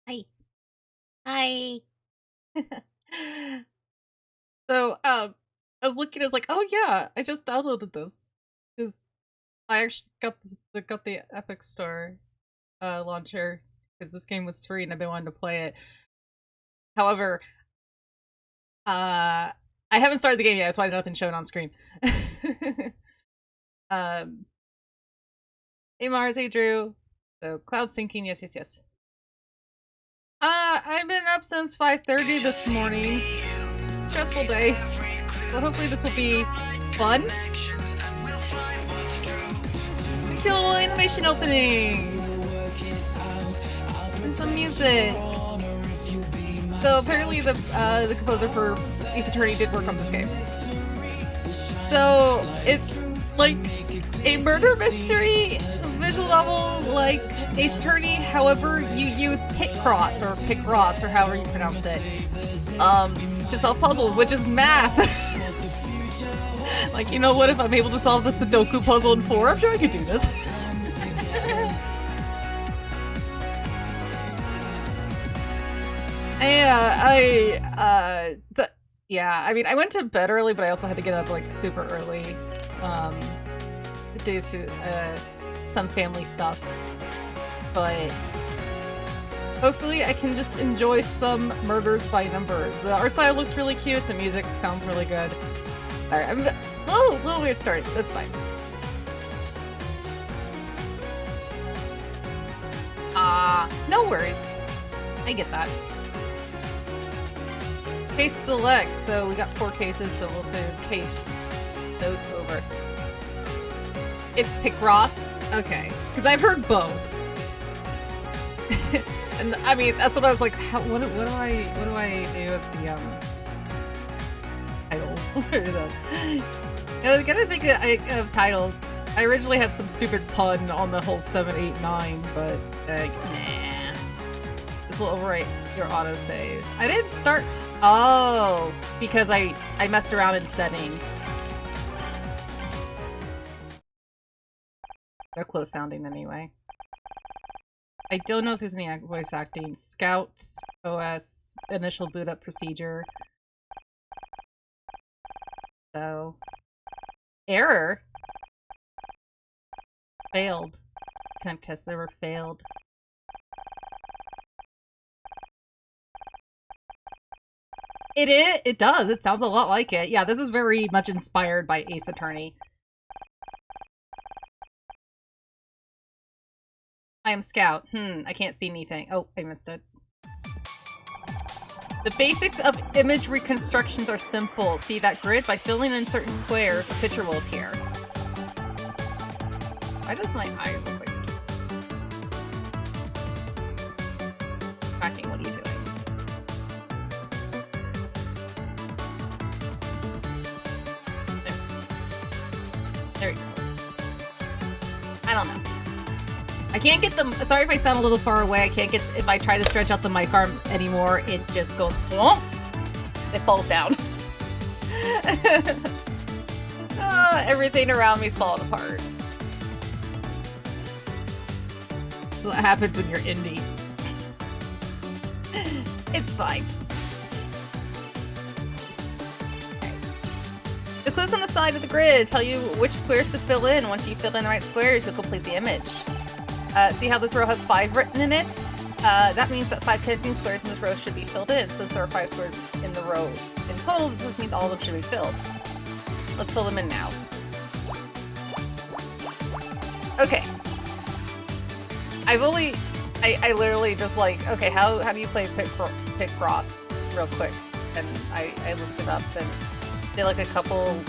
Hi. Hi. So, I was looking, I was like, oh yeah, I just downloaded this. Because I actually got the Epic Store launcher because this game was free and I've been wanting to play it. However, I haven't started the game yet, that's why nothing's shown on screen. um, hey Mars, hey Drew. So cloud syncing, yes, yes, yes. I've been up since 5:30 this morning. Stressful day. So hopefully this will be fun. Cool animation opening! And some music. So apparently the composer for Ace Attorney did work on this game. So it's like a murder mystery visual novel like Ace Attorney, however you use Pic-cross or Pic-ross or however you pronounce it to solve puzzles, which is math. Like, you know what, if I'm able to solve the Sudoku puzzle in 4, I'm sure I could do this. Yeah, I mean, I went to bed early, but I also had to get up, like, super early, due to, some family stuff. But hopefully I can just enjoy some murders by numbers. The art style looks really cute, the music sounds really good. Alright, I'm a little weird start, that's fine. No worries. I get that. Case select, so we got 4 cases, so we'll do case those over. It's Pic-ross? Okay. Because I've heard both. And I mean, that's what I was like, what do I do as the title? I gotta think of titles. I originally had some stupid pun on the whole 789, but nah. This will overwrite your autosave. I didn't start. Oh, because I messed around in settings. They're close sounding anyway. I don't know if there's any voice acting. Scout OS initial boot up procedure. So error. Failed. Connect test server failed. It does. It sounds a lot like it. Yeah, this is very much inspired by Ace Attorney. I am Scout. I can't see anything. Oh, I missed it. The basics of image reconstructions are simple. See that grid? By filling in certain squares, a picture will appear. Why does my eye look like tracking? What are you doing? There you go. I don't know. I can't get them. Sorry if I sound a little far away. I can't get. If I try to stretch out the mic arm anymore, it just goes. Whoomp! It falls down. Everything around me's falling apart. So what happens when you're indie. It's fine. Okay. The clues on the side of the grid tell you which squares to fill in. Once you fill in the right squares, you'll complete the image. See how this row has 5 written in it? That means that 5 connecting squares in this row should be filled in. Since there are 5 squares in the row in total, this means all of them should be filled. Let's fill them in now. Okay. I literally just like, okay, how do you play Pic-ross real quick? And I looked it up and did like a couple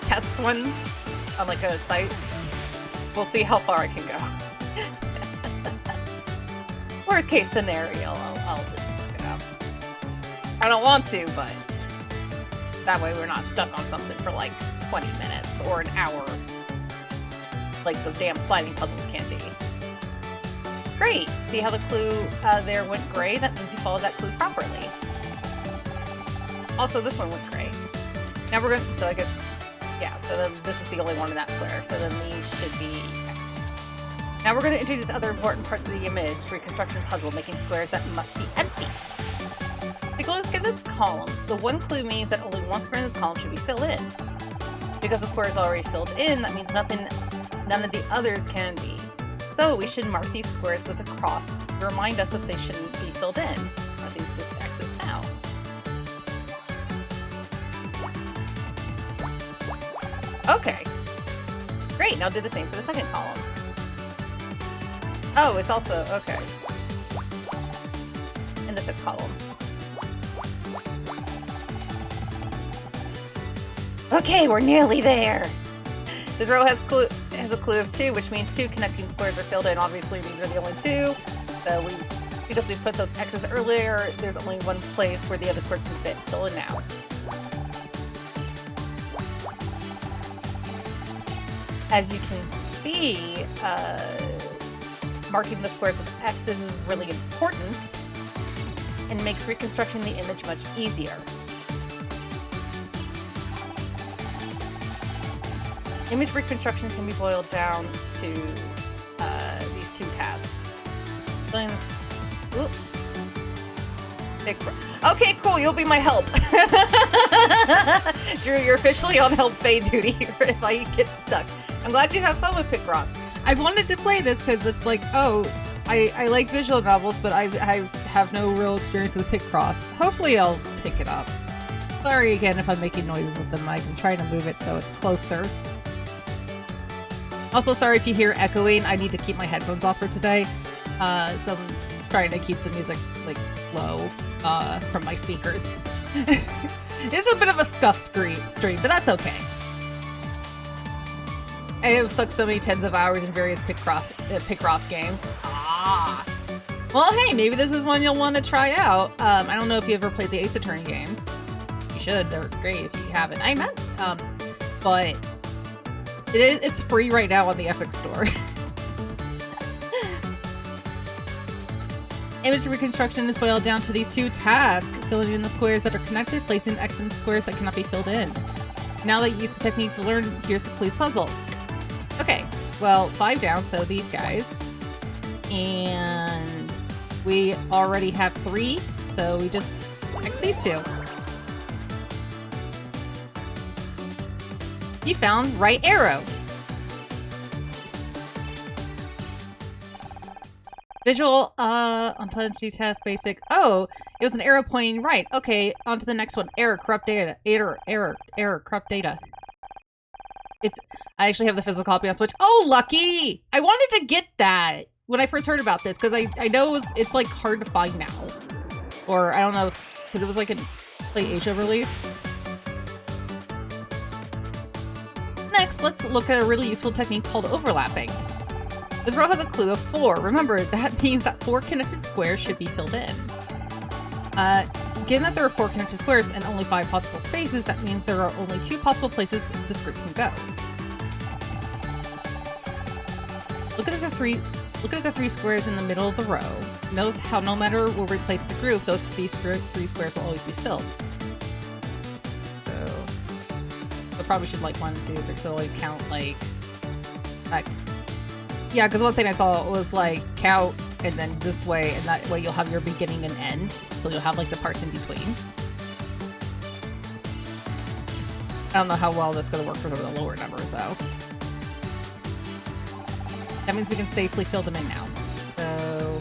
test ones on like a site. We'll see how far I can go. Worst case scenario, I'll just look it up. I don't want to, but that way we're not stuck on something for like 20 minutes or an hour like the damn sliding puzzles can be. Great! See how the clue there went gray? That means you followed that clue properly. Also, this one went gray. Now we're gonna, so I guess, yeah, so then this is the only one in that square, so then these should be next. Now we're going to introduce other important parts of the image reconstruction puzzle, making squares that must be empty. Take a look at this column. The one clue means that only one square in this column should be filled in. Because the square is already filled in, that means none of the others can be. So we should mark these squares with a cross to remind us that they shouldn't be filled in. Mark these with X's now. Okay. Great, now do the same for the second column. Oh, it's also, okay. In the fifth column. Okay, we're nearly there! This row has a clue of 2, which means 2 connecting squares are filled in. Obviously, these are the only 2. So because we put those X's earlier, there's only one place where the other squares can fit. Fill in now. As you can see, marking the squares with X's is really important and makes reconstructing the image much easier. Image reconstruction can be boiled down to these 2 tasks. Okay, cool, you'll be my help. Drew, you're officially on help Fay duty if I get stuck. I'm glad you have fun with Pic-ross. I wanted to play this because it's like, oh, I like visual novels, but I have no real experience with Pic-ross. Hopefully I'll pick it up. Sorry again if I'm making noises with the mic. I'm trying to move it so it's closer. Also, sorry if you hear echoing. I need to keep my headphones off for today. So I'm trying to keep the music, like, low from my speakers. It's a bit of a scuff stream, but that's okay. I have sucked so many tens of hours in various Pic-ross games. Ah! Well, hey, maybe this is one you'll want to try out. I don't know if you ever played the Ace Attorney games. You should. They're great if you haven't. I meant, but it's free right now on the Epic Store. Image reconstruction is boiled down to these 2 tasks: filling in the squares that are connected, placing X in squares that cannot be filled in. Now that you use the techniques to learn, here's the complete puzzle. Okay, well, 5 down, so these guys. And we already have 3, so we just X these 2. You found right arrow. Visual, onto the 2 task basic. Oh, it was an arrow pointing right. Okay, on to the next one. Error, corrupt data. Error, corrupt data. I actually have the physical copy on Switch. Oh, lucky! I wanted to get that when I first heard about this, because I know it's like hard to find now. Or, I don't know, because it was like a PlayAsia release. Next, let's look at a really useful technique called overlapping. This row has a clue of 4. Remember, that means that 4 connected squares should be filled in. Given that there are 4 connected squares and only 5 possible spaces, that means there are only 2 possible places this group can go. Look at the 3 squares in the middle of the row. Notice how no matter where we place the group, those 3 squares will always be filled. So I probably should like 1, 2, 3, so like count like that. Yeah, because one thing I saw was like count and then this way, and that way you'll have your beginning and end. So you'll have like the parts in between. I don't know how well that's going to work for the lower numbers though. That means we can safely fill them in now. So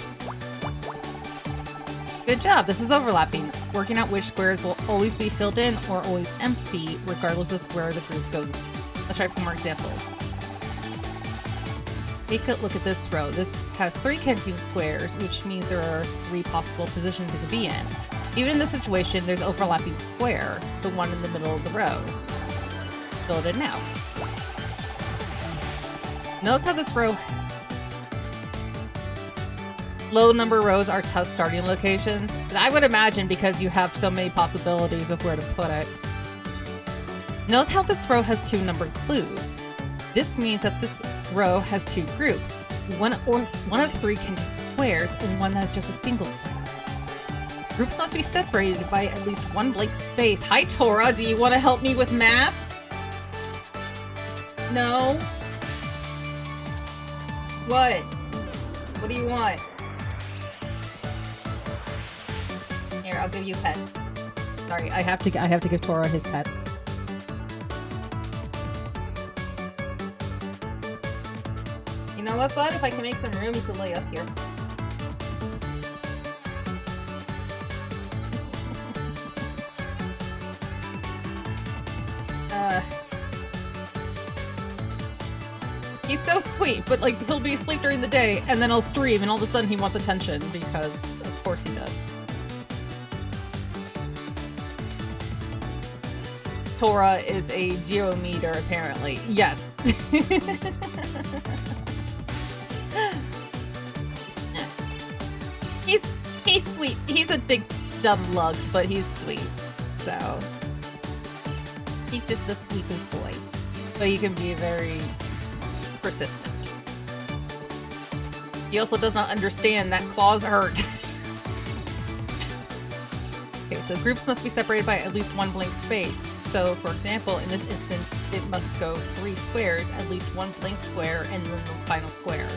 good job, this is overlapping. Working out which squares will always be filled in or always empty, regardless of where the group goes. Let's try some more examples. Take a look at this row. This has 3 connecting squares, which means there are 3 possible positions it could be in. Even in this situation, there's overlapping square, the one in the middle of the row. Fill it in now. Notice how this row... Low number rows are tough starting locations. And I would imagine because you have so many possibilities of where to put it. Notice how this row has 2 numbered clues. This means that this row has 2 groups, one of 3 connected squares and one that is just a single square. Groups must be separated by at least 1 blank space. Hi Tora, do you want to help me with math? No? What? What do you want? Here, I'll give you pets. Sorry, I have to give Tora his pets. You know what, bud? If I can make some room, you can lay up here. He's so sweet, but like he'll be asleep during the day and then I'll stream and all of a sudden he wants attention because of course he does. Tora is a geometer apparently. Yes. He's sweet. He's a big dumb lug, but he's sweet. So he's just the sweetest boy. But he can be very persistent. He also does not understand that claws hurt. Okay, so groups must be separated by at least one blank space. So, for example, in this instance, it must go 3 squares, at least one blank square, and then the final square.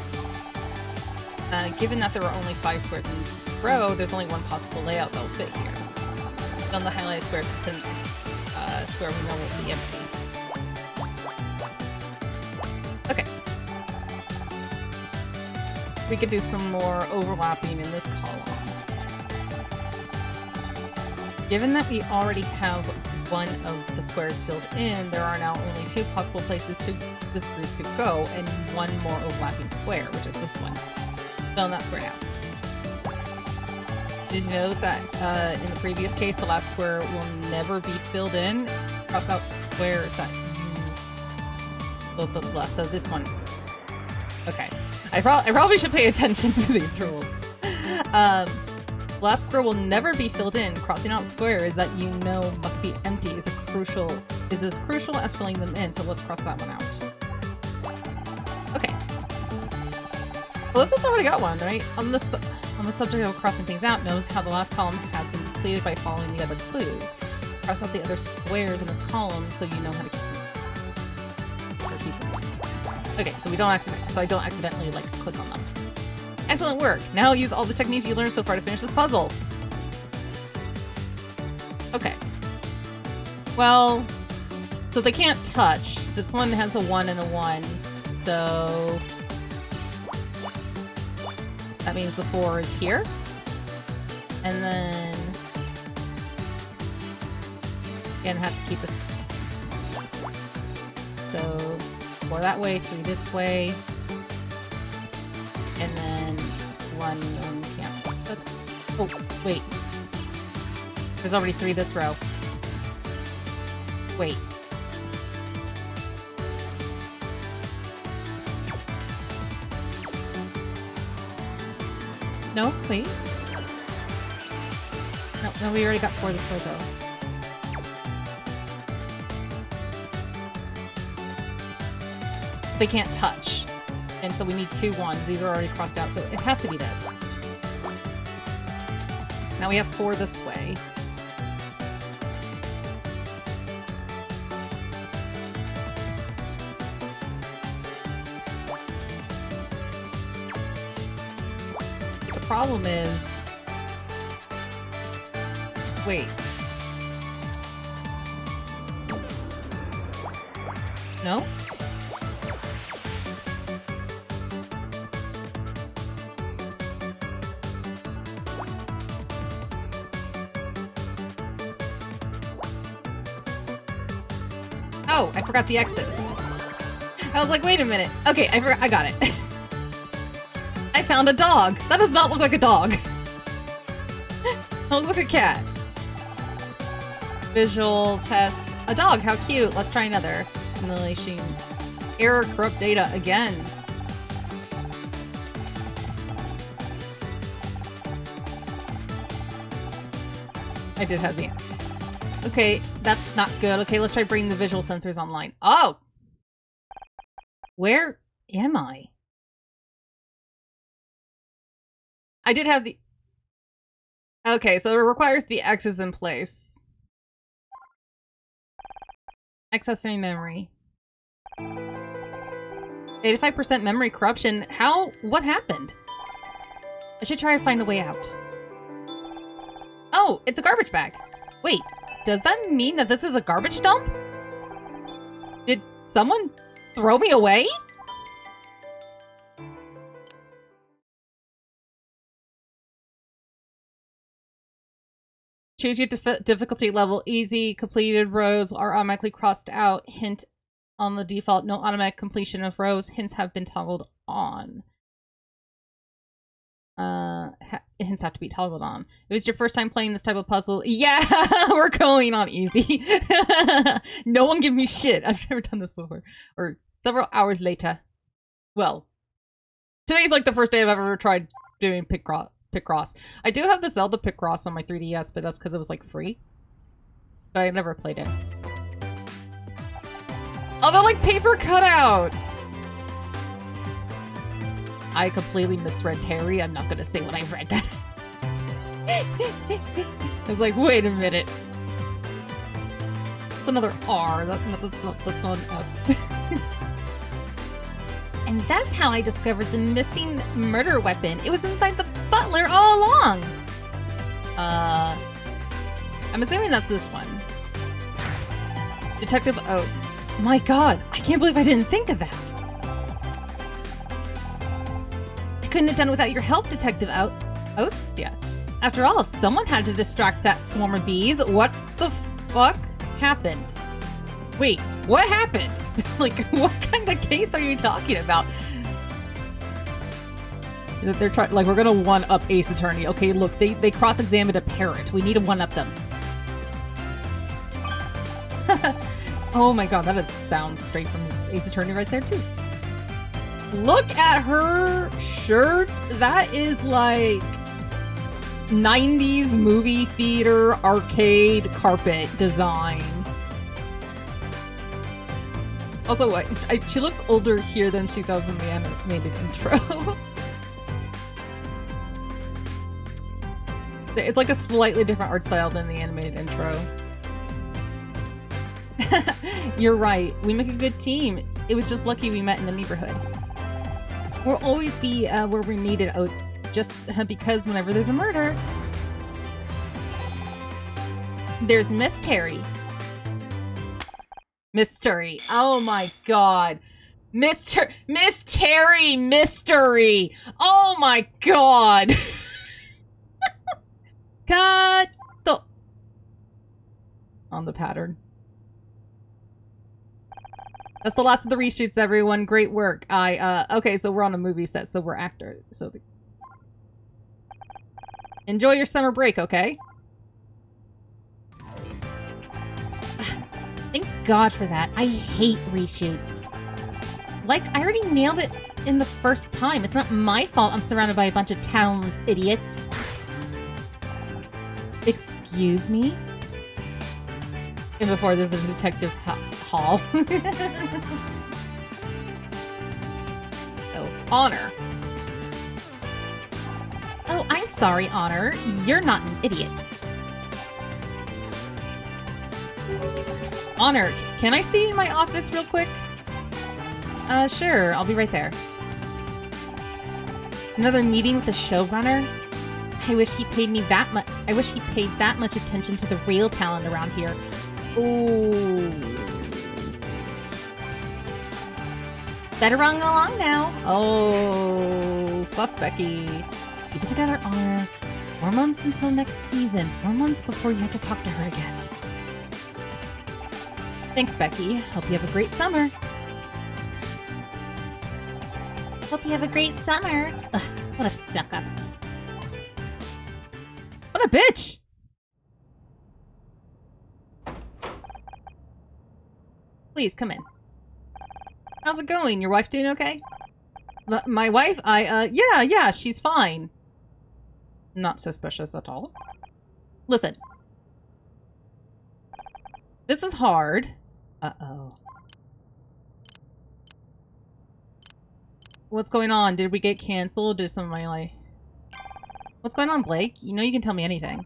Given that there are only 5 squares in each row, there's only one possible layout that will fit here. On the highlighted squares, the next square we know will be empty. Okay. We could do some more overlapping in this column. Given that we already have one of the squares filled in, there are now only 2 possible places this group could go, and one more overlapping square, which is this one. Fill in that square now. Did you notice that in the previous case, the last square will never be filled in? Cross out squares that blah, blah, blah. So this one. Okay. I probably should pay attention to these rules. Last square will never be filled in. Crossing out squares that you know must be empty is as crucial as filling them in. So let's cross that one out. Okay. Well, this one's already got one, right? On the subject of crossing things out, knows how the last column has been completed by following the other clues. Cross out the other squares in this column so you know how to keep them. Okay, so I don't accidentally like click on them. Excellent work! Now use all the techniques you learned so far to finish this puzzle. Okay. Well, so they can't touch. This one has a 1 and a 1, so that means the 4 is here. And then again, have to keep us. So 4 that way, 3 this way, and then 1 can't. Oh, wait. There's already 3 this row. Wait. No, wait. No, we already got 4 this way though. They can't touch. And so we need 2 1s. These are already crossed out, so it has to be this. Now we have 4 this way. The problem is... Wait. No? Oh, I forgot the X's. I was like, wait a minute. Okay, I got it. I found a dog. That does not look like a dog. That looks like a cat. Visual test. A dog, how cute. Let's try another. Simulation. Error, corrupt data again. I did have the... Okay, that's not good. Okay, let's try bringing the visual sensors online. Oh! Where am I? I did have the... Okay, so it requires the X's in place. Accessing memory. 85% memory corruption. How? What happened? I should try to find a way out. Oh, it's a garbage bag. Wait, does that mean that this is a garbage dump? Did someone throw me away? Choose your difficulty level. Easy. Completed rows are automatically crossed out. Hint on the default. No automatic completion of rows. Hints have been toggled on. Hints have to be toggled on. It was your first time playing this type of puzzle. Yeah, we're going on easy. No one give me shit. I've never done this before. Or several hours later. Well, today's like the first day I've ever tried doing Pic-ross. I do have the Zelda Pic-ross on my 3DS, but that's because it was like free. But I never played it. Oh, they're like paper cutouts! I completely misread Terry. I'm not gonna say what I read that. I was like, wait a minute. It's another R. That's not an F. And that's how I discovered the missing murder weapon. It was inside the butler all along. I'm assuming that's this one. Detective Oates. My god, I can't believe I didn't think of that. Couldn't have done it without your help, Detective Oates? Yeah. After all, someone had to distract that swarm of bees. What the fuck happened? Wait, what happened? Like, what kind of case are you talking about? They're trying, like, we're gonna one-up Ace Attorney. Okay, look, they cross-examined a parrot. We need to one-up them. Oh my god, that is sounds straight from Ace Attorney right there, too. Look at her shirt. That is like 90s movie theater arcade carpet design. Also, she looks older here than she does in the animated intro. It's like a slightly different art style than the animated intro. You're right. We make a good team. It was just lucky we met in the neighborhood. We'll always be where we're needed, Oates. Just because whenever there's a murder, there's Miss Terry. Miss Terry. Oh my god. Miss Terry Mystery. Oh my god. Cut on the pattern. That's the last of the reshoots, everyone. Great work. Okay, so we're on a movie set, so we're actors. So enjoy your summer break, okay? Thank God for that. I hate reshoots. Like, I already nailed it in the first time. It's not my fault I'm surrounded by a bunch of talentless idiots. Excuse me? And before there's a Detective Hall. Oh, Honor. Oh, I'm sorry, Honor. You're not an idiot. Honor, can I see you in my office real quick? Sure. I'll be right there. Another meeting with the showrunner? I wish he paid me that much. I wish he paid that much attention to the real talent around here. Ooh. Better run along now. Oh, fuck Becky. Keep it together, Honor. 4 months until next season. 4 months before you have to talk to her again. Thanks, Becky. Hope you have a great summer. Hope you have a great summer. Ugh, what a suck-up. What a bitch! Please, come in. How's it going? Your wife doing okay? My wife? Yeah, she's fine. Not suspicious at all. Listen. This is hard. Uh-oh. What's going on? Did we get canceled? Did somebody like... What's going on, Blake? You know you can tell me anything.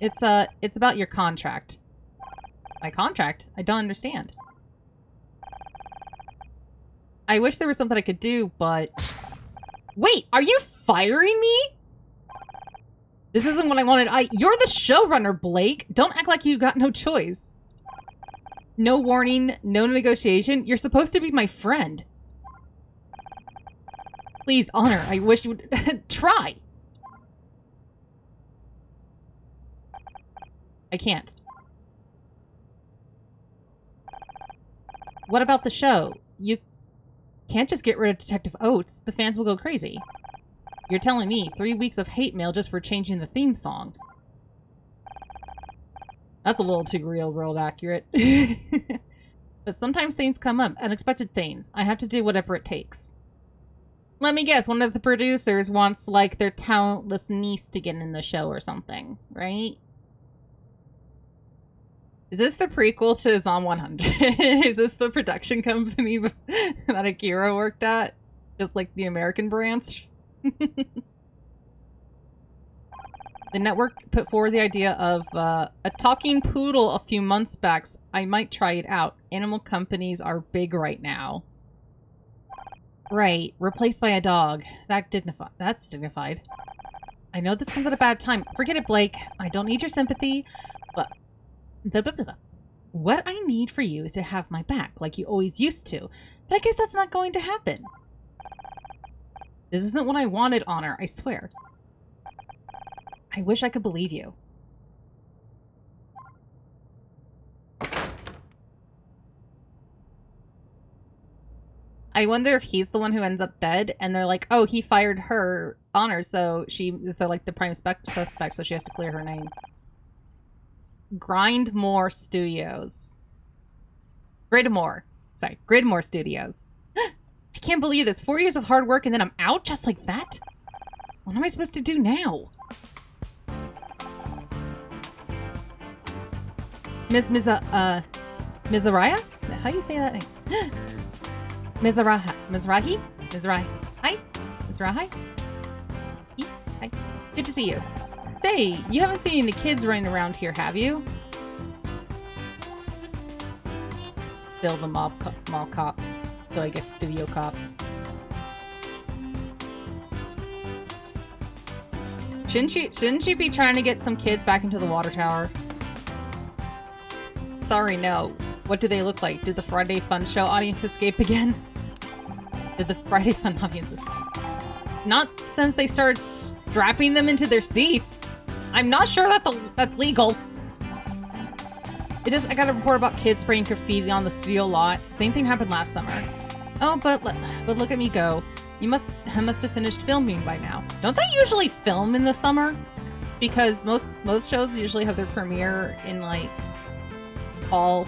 It's about your contract. My contract? I don't understand. I wish there was something I could do, but... Wait, are you firing me? This isn't what I wanted. You're the showrunner, Blake. Don't act like you got no choice. No warning, no negotiation. You're supposed to be my friend. Please, Honor, I wish you would try. I can't. What about the show? You can't just get rid of Detective Oates. The fans will go crazy. You're telling me 3 weeks of hate mail just for changing the theme song. That's a little too real world accurate. But sometimes things come up, unexpected things. I have to do whatever it takes. Let me guess, one of the producers wants, like, their talentless niece to get in the show or something, right? Is this the prequel to Zom 100? Is this the production company that Akira worked at? Just like the American branch? The network put forward the idea of a talking poodle a few months back. I might try it out. Animal companies are big right now. Right, replaced by a dog. That's dignified. I know this comes at a bad time. Forget it, Blake. I don't need your sympathy, but... What I need for you is to have my back, like you always used to. But I guess that's not going to happen. This isn't what I wanted, Honor, I swear. I wish I could believe you. I wonder if he's the one who ends up dead, and they're like, oh, he fired her, Honor, so she is the, like, the prime suspect, so she has to clear her name. Grindmore Studios. Gridmore. Sorry, Gridmore Studios. I can't believe this. 4 years of hard work and then I'm out just like that? What am I supposed to do now? Mizaraya? How do you say that name? Mizrahi? Hi? Mizrahi? Hi. Good to see you. Say, you haven't seen any kids running around here, have you? Still the mall cop. So I guess studio cop. Shouldn't she be trying to get some kids back into the water tower? Sorry, no. What do they look like? Did the Friday Fun Show audience escape again? Did the Friday Fun audience escape? Not since they started strapping them into their seats. I'm not sure that's legal. I got a report about kids spraying graffiti on the studio lot. Same thing happened last summer. Oh, but look at me go. I must have finished filming by now. Don't they usually film in the summer? Because most shows usually have their premiere in like fall,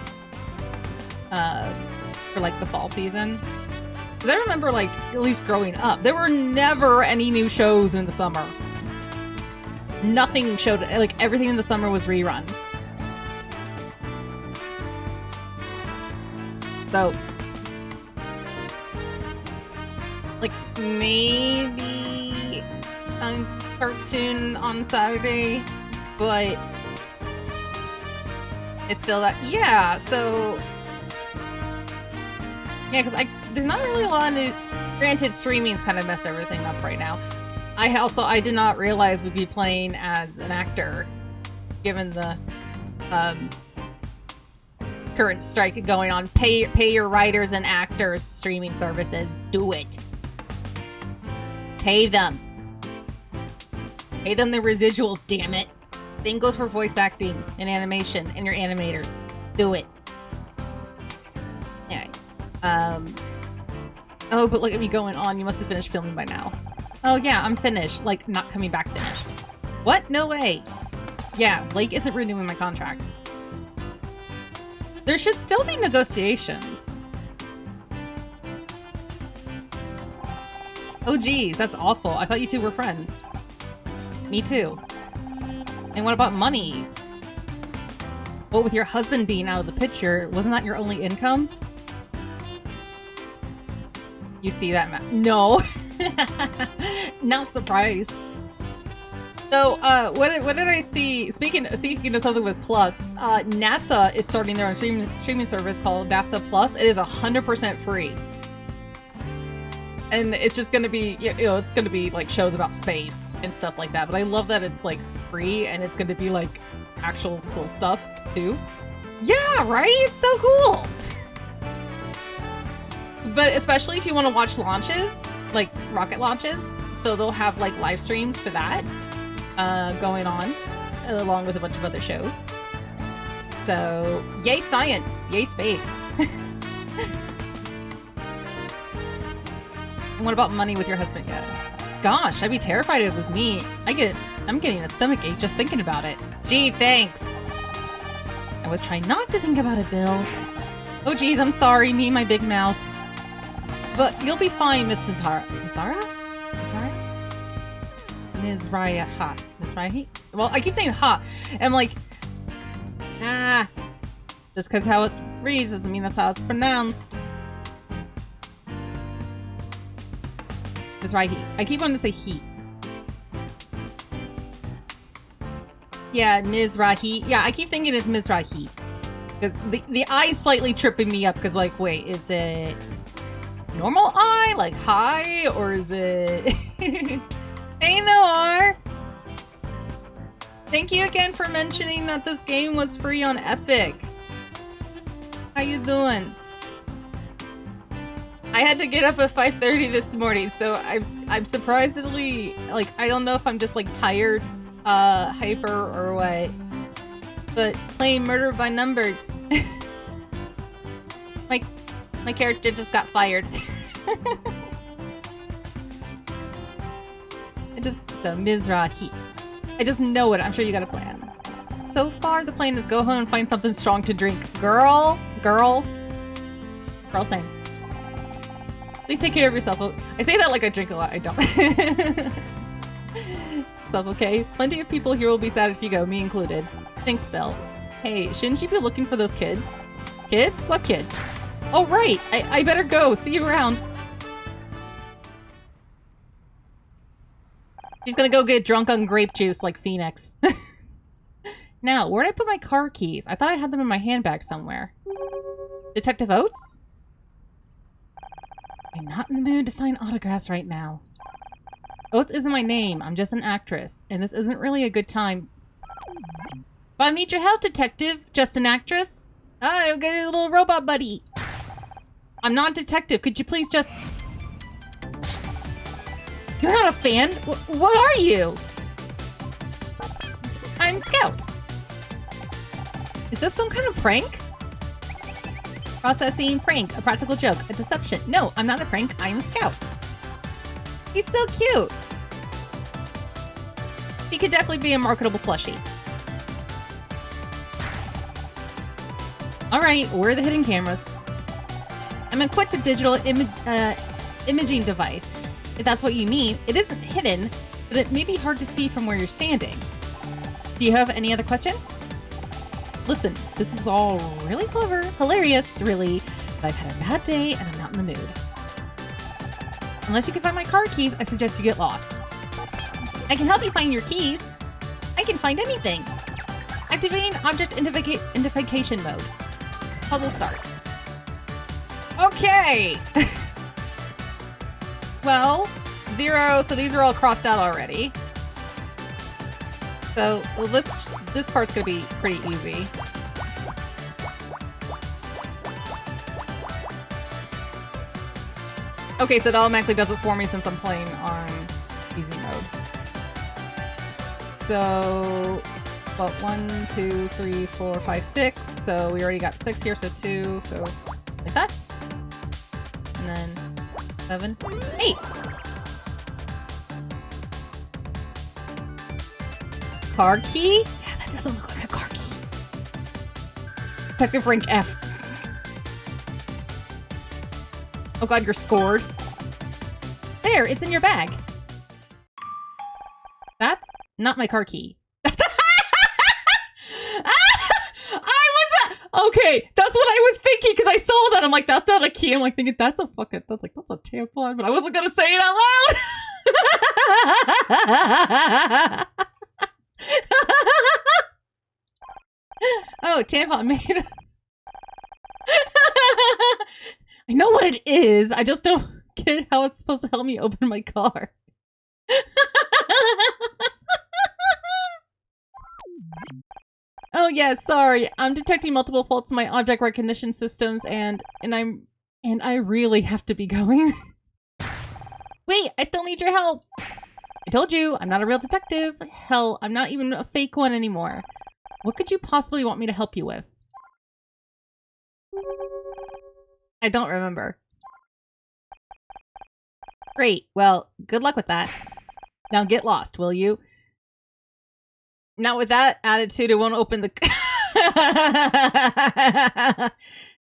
for like the fall season. Because I remember, like, at least growing up, there were never any new shows in the summer. Nothing showed, like, everything in the summer was reruns. So, like, maybe a cartoon on Saturday, but it's still that, yeah, so, yeah, because there's not really a lot of, granted, streaming's kind of messed everything up right now. I did not realize we'd be playing as an actor, given the, current strike going on. Pay your writers and actors streaming services. Do it. Pay them. Pay them the residuals, damn it. Same goes for voice acting and animation and your animators. Do it. Anyway. Oh, but look at me going on. You must have finished filming by now. Oh yeah, I'm finished. Like, not coming back finished. What? No way. Yeah, Blake isn't renewing my contract. There should still be negotiations. Oh geez, that's awful. I thought you two were friends. Me too. And what about money? Well, with your husband being out of the picture, wasn't that your only income? You see that, Matt? No. Not surprised. So, what did I see? Speaking of something with Plus, NASA is starting their own streaming service called NASA Plus. It is 100% free. And it's just gonna be, you know, it's gonna be like shows about space and stuff like that. But I love that it's like free and it's gonna be like actual cool stuff too. Yeah, right? It's so cool. But especially if you want to watch launches, like rocket launches, so they'll have like live streams for that going on, along with a bunch of other shows. So, yay science, yay space. What about money with your husband yet? Gosh, I'd be terrified if it was me. I'm getting a stomachache just thinking about it. Gee, thanks. I was trying not to think about it, Bill. Oh geez, I'm sorry, me and my big mouth. But you'll be fine, Miss Mizara. Mizara? Mizraya. Ha. Mizraya? Well, I keep saying ha. And I'm like, just because how it reads doesn't mean that's how it's pronounced. Mizrahi. I keep wanting to say he. Yeah, Mizrahi. Yeah, I keep thinking it's Mizrahi. Because the eye's slightly tripping me up, because like, wait, is it normal eye? Like high? Or is it... Hey Noir! Thank you again for mentioning that this game was free on Epic. How you doing? I had to get up at 5:30 this morning, so I'm surprisingly, like, I don't know if I'm just like tired, hyper or what, but playing Murder by Numbers. my character just got fired. So Mizrahi. I just know it. I'm sure you got a plan. So far, the plan is go home and find something strong to drink. Girl, same. Please take care of yourself. I say that like I drink a lot. I don't. Yourself, okay? Plenty of people here will be sad if you go, me included. Thanks, Bill. Hey, shouldn't you be looking for those kids? Kids? What kids? Oh, right! I better go. See you around. She's gonna go get drunk on grape juice like Phoenix. Now, where'd I put my car keys? I thought I had them in my handbag somewhere. Detective Oates? I'm not in the mood to sign autographs right now. Oates isn't my name. I'm just an actress. And this isn't really a good time. But I need your help, detective. Just an actress? I'll get a little robot buddy. I'm not a detective. Could you please just... You're not a fan? What are you? I'm Scout. Is this some kind of prank? Processing prank, a practical joke, a deception. No, I'm not a prank, I'm a Scout. He's so cute. He could definitely be a marketable plushie. Alright, where are the hidden cameras? I'm equipped with digital imaging device. If that's what you mean, it isn't hidden, but it may be hard to see from where you're standing. Do you have any other questions? Listen, this is all really clever, hilarious, really, but I've had a bad day and I'm not in the mood. Unless you can find my car keys, I suggest you get lost. I can help you find your keys. I can find anything. Activating object identification mode. Puzzle start. Okay! Well, 0, so these are all crossed out already. So, well, this part's gonna be pretty easy. Okay, so it automatically does it for me since I'm playing on easy mode. So, well, 1, 2, 3, 4, 5, 6. So we already got 6 here, so 2, so like that. And then 7, 8. Car key? Yeah, that doesn't look like a car key. Detective rank F. Oh god, you're scored. There, it's in your bag. That's not my car key. Okay, that's what I was thinking because I saw that. I'm like, that's not a key. I'm like thinking that's a fucking, that's a tampon, but I wasn't gonna say it out loud. Oh, tampon made. I know what it is. I just don't get how it's supposed to help me open my car. Oh yeah, sorry. I'm detecting multiple faults in my object recognition systems and I really have to be going. Wait, I still need your help. I told you, I'm not a real detective. Hell, I'm not even a fake one anymore. What could you possibly want me to help you with? I don't remember. Great, well, good luck with that. Now get lost, will you? Now with that attitude, it won't open the...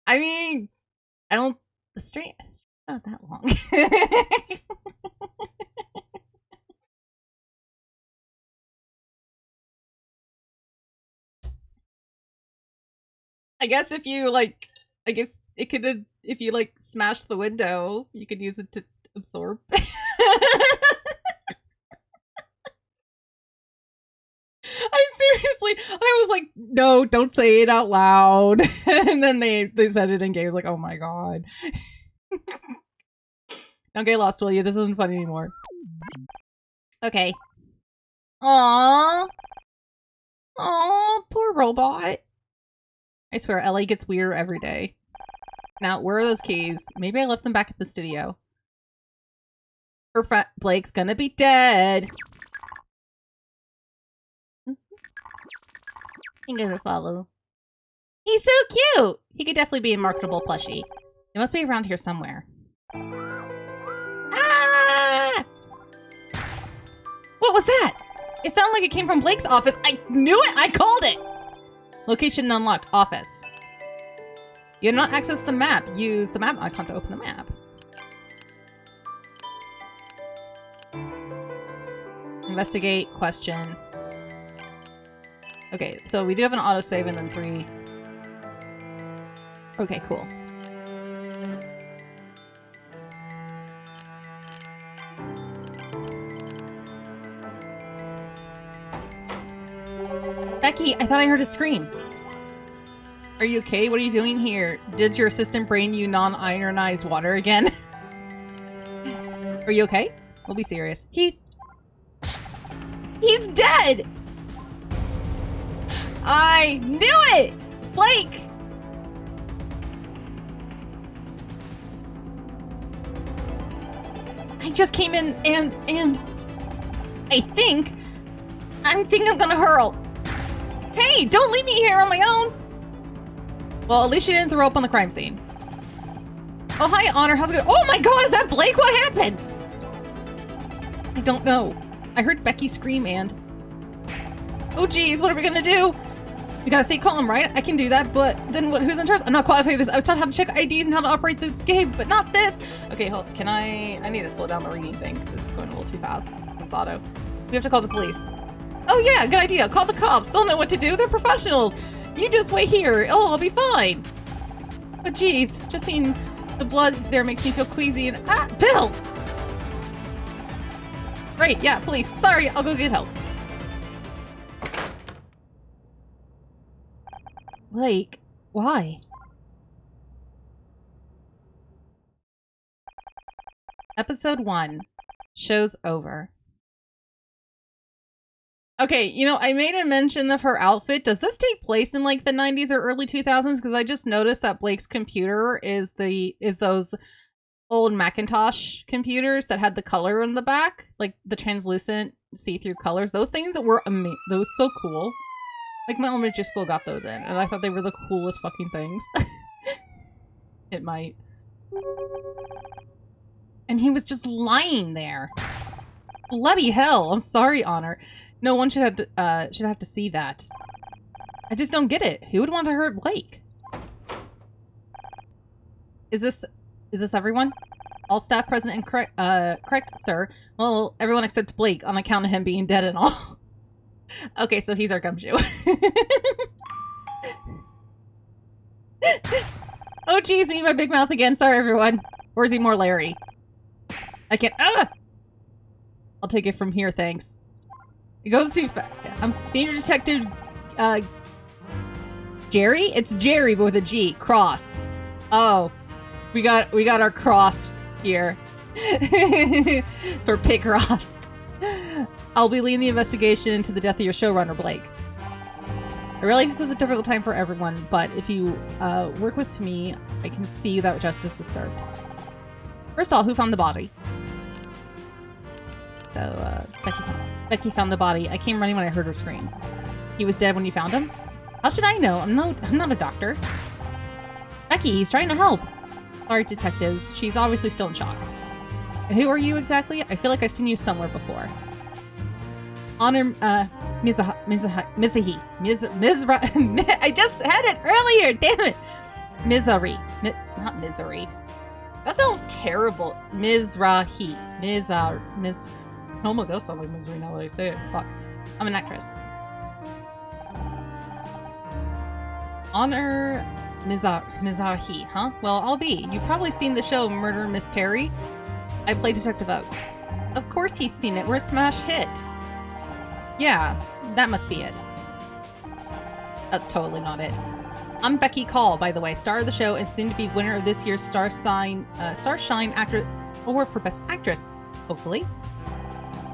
I mean, I don't... The stream is not that long. I guess if you, like... I guess it could... If you, like, smash the window, you could use it to absorb. Seriously, I was like, no, don't say it out loud. And then they said it in game. I was like, oh my god. Don't get lost, will you? This isn't fun anymore. Okay. Aww. Aww, poor robot. I swear, Ellie gets weirder every day. Now, where are those keys? Maybe I left them back at the studio. Her friend Blake's gonna be dead. I'm gonna follow. He's so cute! He could definitely be a marketable plushie. It must be around here somewhere. Ah! What was that? It sounded like it came from Blake's office. I knew it! I called it! Location unlocked. Office. You have not accessed the map. Use the map icon to open the map. Investigate. Question. Okay, so we do have an autosave and then 3. Okay, cool. Becky, I thought I heard a scream. Are you okay? What are you doing here? Did your assistant bring you non-ironized water again? Are you okay? We'll be serious. He's dead! I knew it! Blake! I just came in and I think I'm gonna hurl. Hey, don't leave me here on my own! Well, at least you didn't throw up on the crime scene. Oh, hi, Honor. How's it going? Oh my god, is that Blake? What happened? I don't know. I heard Becky scream and... Oh geez, what are we gonna do? We gotta stay calm, right? I can do that, but then what? Who's in charge? I'm not qualified for this. I was taught how to check IDs and how to operate this game, but not this! Okay, hold. Can I need to slow down the reading thing because it's going a little too fast. It's auto. We have to call the police. Oh yeah, good idea. Call the cops. They'll know what to do. They're professionals. You just wait here. It'll all be fine. But geez, just seeing the blood there makes me feel queasy and... Ah! Bill! Right, yeah, police. Sorry, I'll go get help. Blake, why? Episode 1. Show's over. Okay, you know, I made a mention of her outfit. Does this take place in like the 90s or early 2000s? Because I just noticed that Blake's computer is those old Macintosh computers that had the color in the back, like the translucent see-through colors. Those things were amazing. Those so cool. Like my elementary school got those in, and I thought they were the coolest fucking things. It might. And he was just lying there. Bloody hell! I'm sorry, Honor. No one should have to see that. I just don't get it. Who would want to hurt Blake? Is this everyone? All staff present and correct, sir. Well, everyone except Blake on account of him being dead and all. Okay, so he's our gumshoe. Oh geez, me and my big mouth again. Sorry, everyone. Or is he more Larry? I can't. Ah! I'll take it from here, thanks. It goes too fast. I'm Senior Detective Jerry? It's Jerry, but with a G. Cross. Oh. We got our cross here. For Pic-ross. I'll be leading the investigation into the death of your showrunner, Blake. I realize this is a difficult time for everyone, but if you work with me, I can see that justice is served. First of all, who found the body? So, Becky found the body. I came running when I heard her scream. He was dead when you found him? How should I know? I'm not a doctor. Becky, he's trying to help. Sorry, detectives. She's obviously still in shock. And who are you exactly? I feel like I've seen you somewhere before. Honor, Mizahi. I just had it earlier, damn it! Misery. Not misery. That sounds terrible. Mizrahi. Almost does sound like misery now that I say it. Fuck. I'm an actress. Honor Mizahi, huh? Well, I'll be. You've probably seen the show Murder Mystery. I play Detective Oaks. Of course he's seen it. We're a smash hit. Yeah, that must be it. That's totally not it. I'm Becky Call, by the way, star of the show and soon to be winner of this year's Starshine Actor Award for Best Actress, hopefully.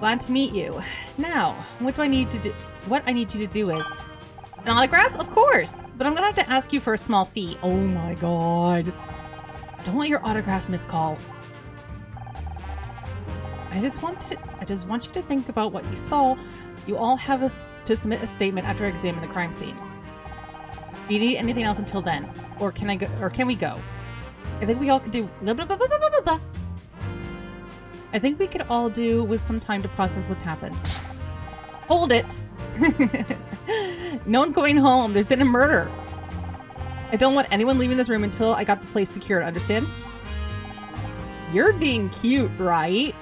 Glad to meet you. Now, what I need you to do is an autograph, of course, but I'm gonna have to ask you for a small fee. Oh my god! Don't let your autograph miss call. I just want you to think about what you saw. You all have to submit a statement after I examine the crime scene. Do you need anything else until then, or can I go? Or can we go? I think we all could do. I think we could all do with some time to process what's happened. Hold it! No one's going home. There's been a murder. I don't want anyone leaving this room until I got the place secured. Understand? You're being cute, right?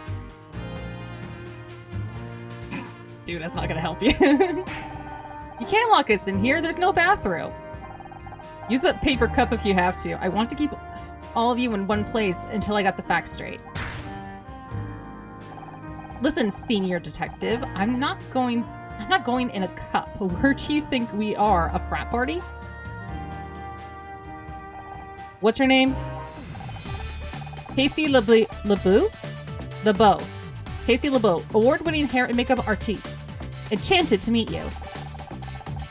Dude, that's not gonna help you. You can't lock us in here. There's no bathroom. Use a paper cup if you have to. I want to keep all of you in one place until I got the facts straight. Listen, senior detective, I'm not going in a cup. Where do you think we are? A frat party? What's her name? Casey LeBeau? Casey LeBeau, award-winning hair and makeup artiste. Enchanted to meet you.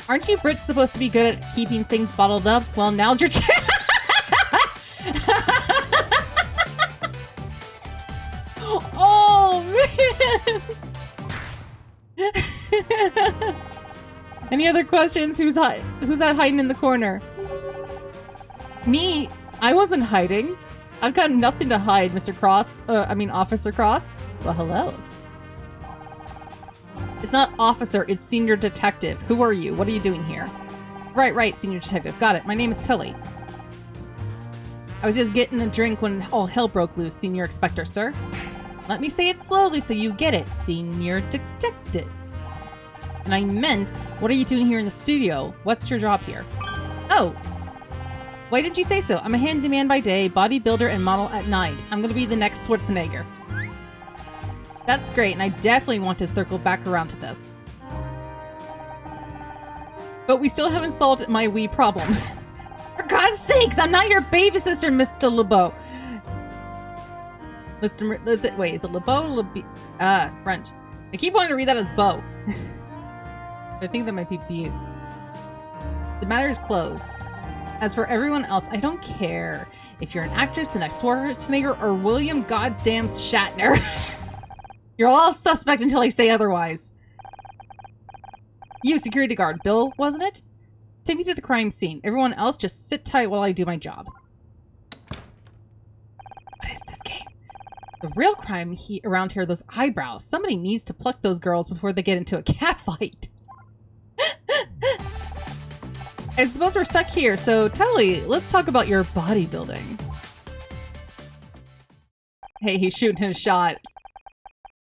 Aren't you Brits supposed to be good at keeping things bottled up? Well, now's your chance. Oh, man. Any other questions? Who's that hiding in the corner? Me? I wasn't hiding. I've got nothing to hide, Mr. Cross. Officer Cross. Well, hello. It's not officer, it's senior detective. Who are you? What are you doing here? Right, senior detective. Got it. My name is Tilly. I was just getting a drink when all hell broke loose, senior inspector, sir. Let me say it slowly so you get it, senior detective. And I meant, what are you doing here in the studio? What's your job here? Oh! Why did you say so? I'm a handyman by day, bodybuilder, and model at night. I'm gonna be the next Schwarzenegger. That's great, and I definitely want to circle back around to this. But we still haven't solved my wee problem. For God's sakes, I'm not your baby sister, Mr. LeBeau. Wait, is it LeBeau? French. I keep wanting to read that as Beau. I think that might be Beau. The matter is closed. As for everyone else, I don't care. If you're an actress, the next Schwarzenegger, or William goddamn Shatner. You're all suspects until I say otherwise. You, security guard. Bill, wasn't it? Take me to the crime scene. Everyone else, just sit tight while I do my job. What is this game? The real crime around here are those eyebrows. Somebody needs to pluck those girls before they get into a catfight. I suppose we're stuck here, so Tully, let's talk about your bodybuilding. Hey, he's shooting his shot.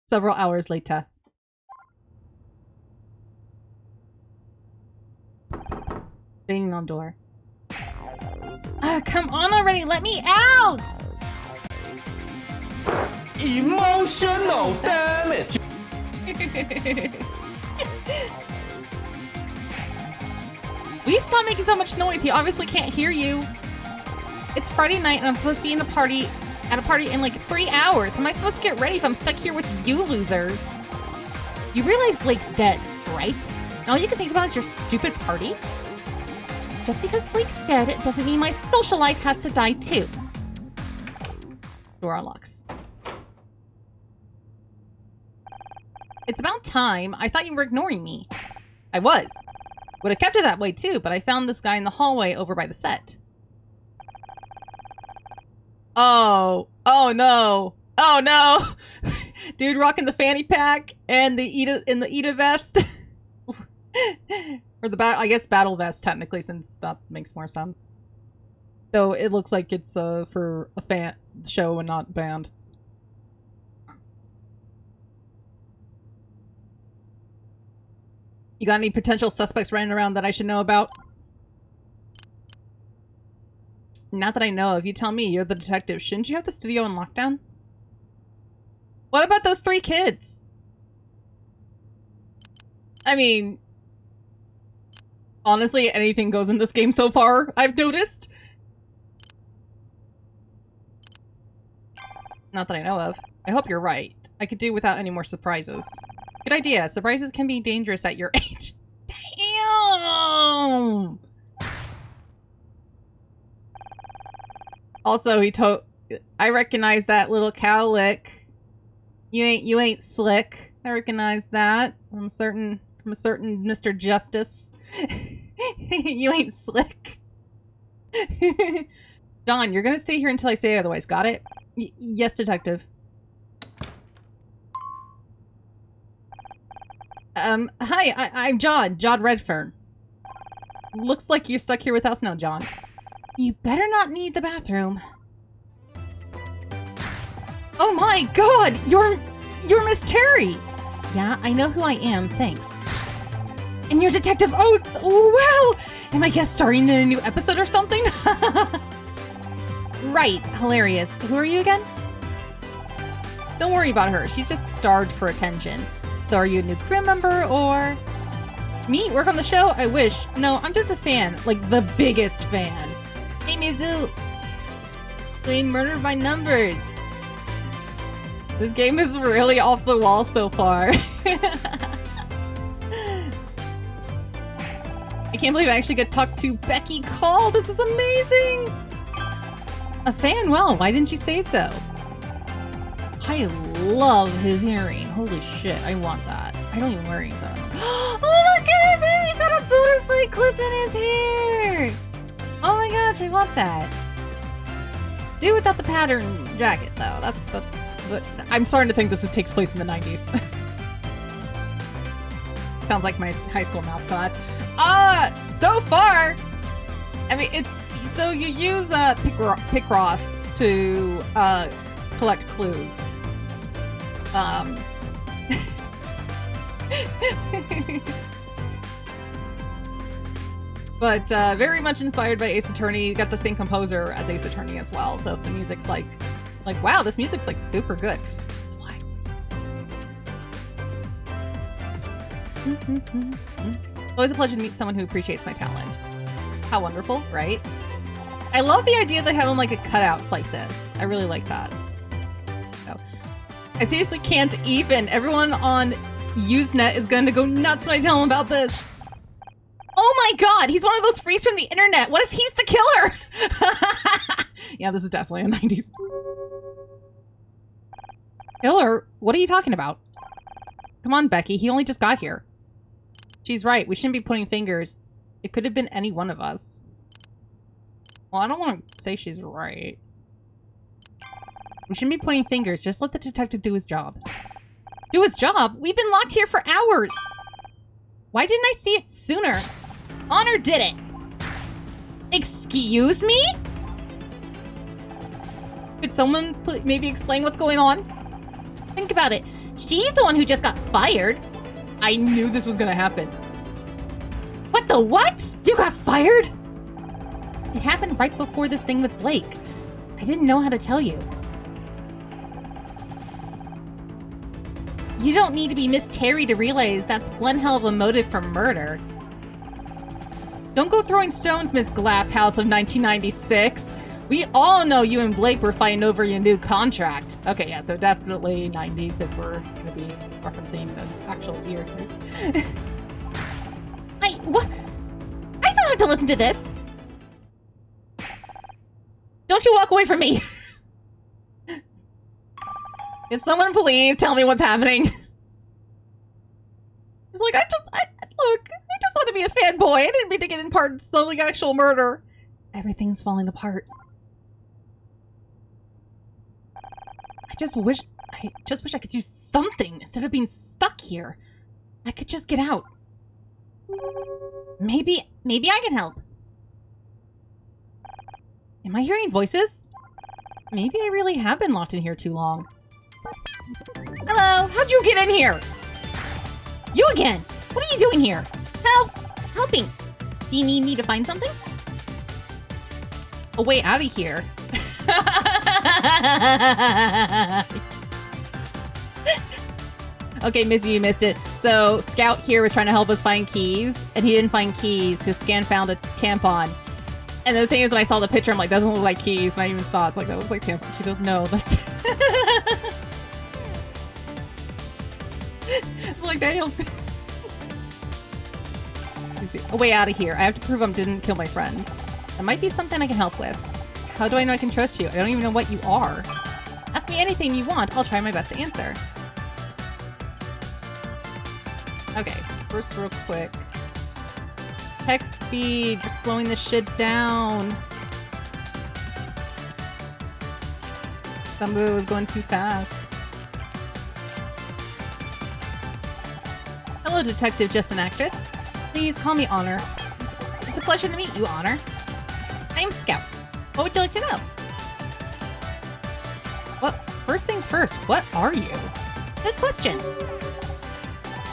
Several hours later. Banging on door. Come on already, let me out! Emotional damage! Will you stop making so much noise? He obviously can't hear you. It's Friday night and I'm supposed to be in the party at a party in like 3 hours. How am I supposed to get ready if I'm stuck here with you losers? You realize Blake's dead, right? And all you can think about is your stupid party? Just because Blake's dead doesn't mean my social life has to die too. Door unlocks. It's about time. I thought you were ignoring me. I was. Would have kept it that way too, but I found this guy in the hallway over by the set. Oh. Oh no. Oh no. Dude rocking the fanny pack and the Ida vest. Or the I guess battle vest technically, since that makes more sense. Though it looks like it's for a fan show and not band. You got any potential suspects running around that I should know about? Not that I know of. You tell me. You're the detective. Shouldn't you have the studio on lockdown? What about those 3 kids? I mean, honestly, anything goes in this game so far, I've noticed. Not that I know of. I hope you're right. I could do without any more surprises. Good idea. Surprises can be dangerous at your age. Damn! Also, I recognize that little cowlick. You ain't slick. I recognize that from a certain Mr. Justice. You ain't slick. John, you're gonna stay here until I say otherwise. Got it? Yes, detective. Hi, I'm John Redfern. Looks like you're stuck here with us now, John. You better not need the bathroom. Oh my god! You're Miss Terry! Yeah, I know who I am, thanks. And you're Detective Oates! Oh, wow! Am I guest starring in a new episode or something? Right, hilarious. Who are you again? Don't worry about her, she's just starved for attention. So are you a new crew member, or... Me? Work on the show? I wish. No, I'm just a fan. Like, the biggest fan. Hey, Mizu! Playing Murder by Numbers. This game is really off the wall so far. I can't believe I actually get talked to Becky Call. This is amazing! A fan? Well, why didn't you say so? I love his hearing. Holy shit, I want that. I don't even wear earrings on. Oh, look at his hair! He's got a butterfly clip in his hair! Oh my gosh, I want that. Do without the pattern jacket, though. I'm starting to think this takes place in the 90s. Sounds like my high school math class. So far! I mean, it's... So you use Pic-ross to collect clues. But very much inspired by Ace Attorney. You got the same composer as Ace Attorney as well. So if the music's like wow, this music's like super good. That's why. Always a pleasure to meet someone who appreciates my talent. How wonderful, right? I love the idea they have them like a cutouts like this. I really like that. So, I seriously can't even. Everyone on Usenet is going to go nuts when I tell them about this. Oh my god, he's one of those freaks from the internet. What if he's the killer? Yeah, this is definitely a 90s. Killer? What are you talking about? Come on, Becky. He only just got here. She's right. We shouldn't be pointing fingers. It could have been any one of us. Well, I don't want to say she's right. We shouldn't be pointing fingers. Just let the detective do his job. Do his job? We've been locked here for hours. Why didn't I see it sooner? Honor did it. Excuse me? Could someone maybe explain what's going on? Think about it. She's the one who just got fired. I knew this was gonna happen. What the what? You got fired? It happened right before this thing with Blake. I didn't know how to tell you. You don't need to be Miss Terry to realize that's one hell of a motive for murder. Don't go throwing stones, Miss Glasshouse of 1996. We all know you and Blake were fighting over your new contract. Okay, yeah, so definitely 90s if we're gonna be referencing the actual year here. What? I don't have to listen to this. Don't you walk away from me. Can someone please tell me what's happening? It's like, look, I just want to be a fanboy. I didn't mean to get in part in solely actual murder. Everything's falling apart. I just wish I could do something instead of being stuck here. I could just get out. Maybe I can help. Am I hearing voices? Maybe I really have been locked in here too long. Hello, how'd you get in here? You again! What are you doing here? Help! Helping! Do you need me to find something? A way out of here. Okay, Missy, you missed it. So, Scout here was trying to help us find keys, and he didn't find keys, so Scan found a tampon. And the thing is, when I saw the picture, I'm like, that doesn't look like keys, and I even thought, it's like, that looks like tampon. She goes, no, that's... I'm like, damn. A way out of here. I have to prove I didn't kill my friend. There might be something I can help with. How do I know I can trust you? I don't even know what you are. Ask me anything you want. I'll try my best to answer. Okay, first real quick. Text speed. You're slowing this shit down. Somebody was going too fast. Hello, Detective Just an Actress. Please call me Honor. It's a pleasure to meet you, Honor. I'm Scout. What would you like to know? Well, first things first, what are you? Good question.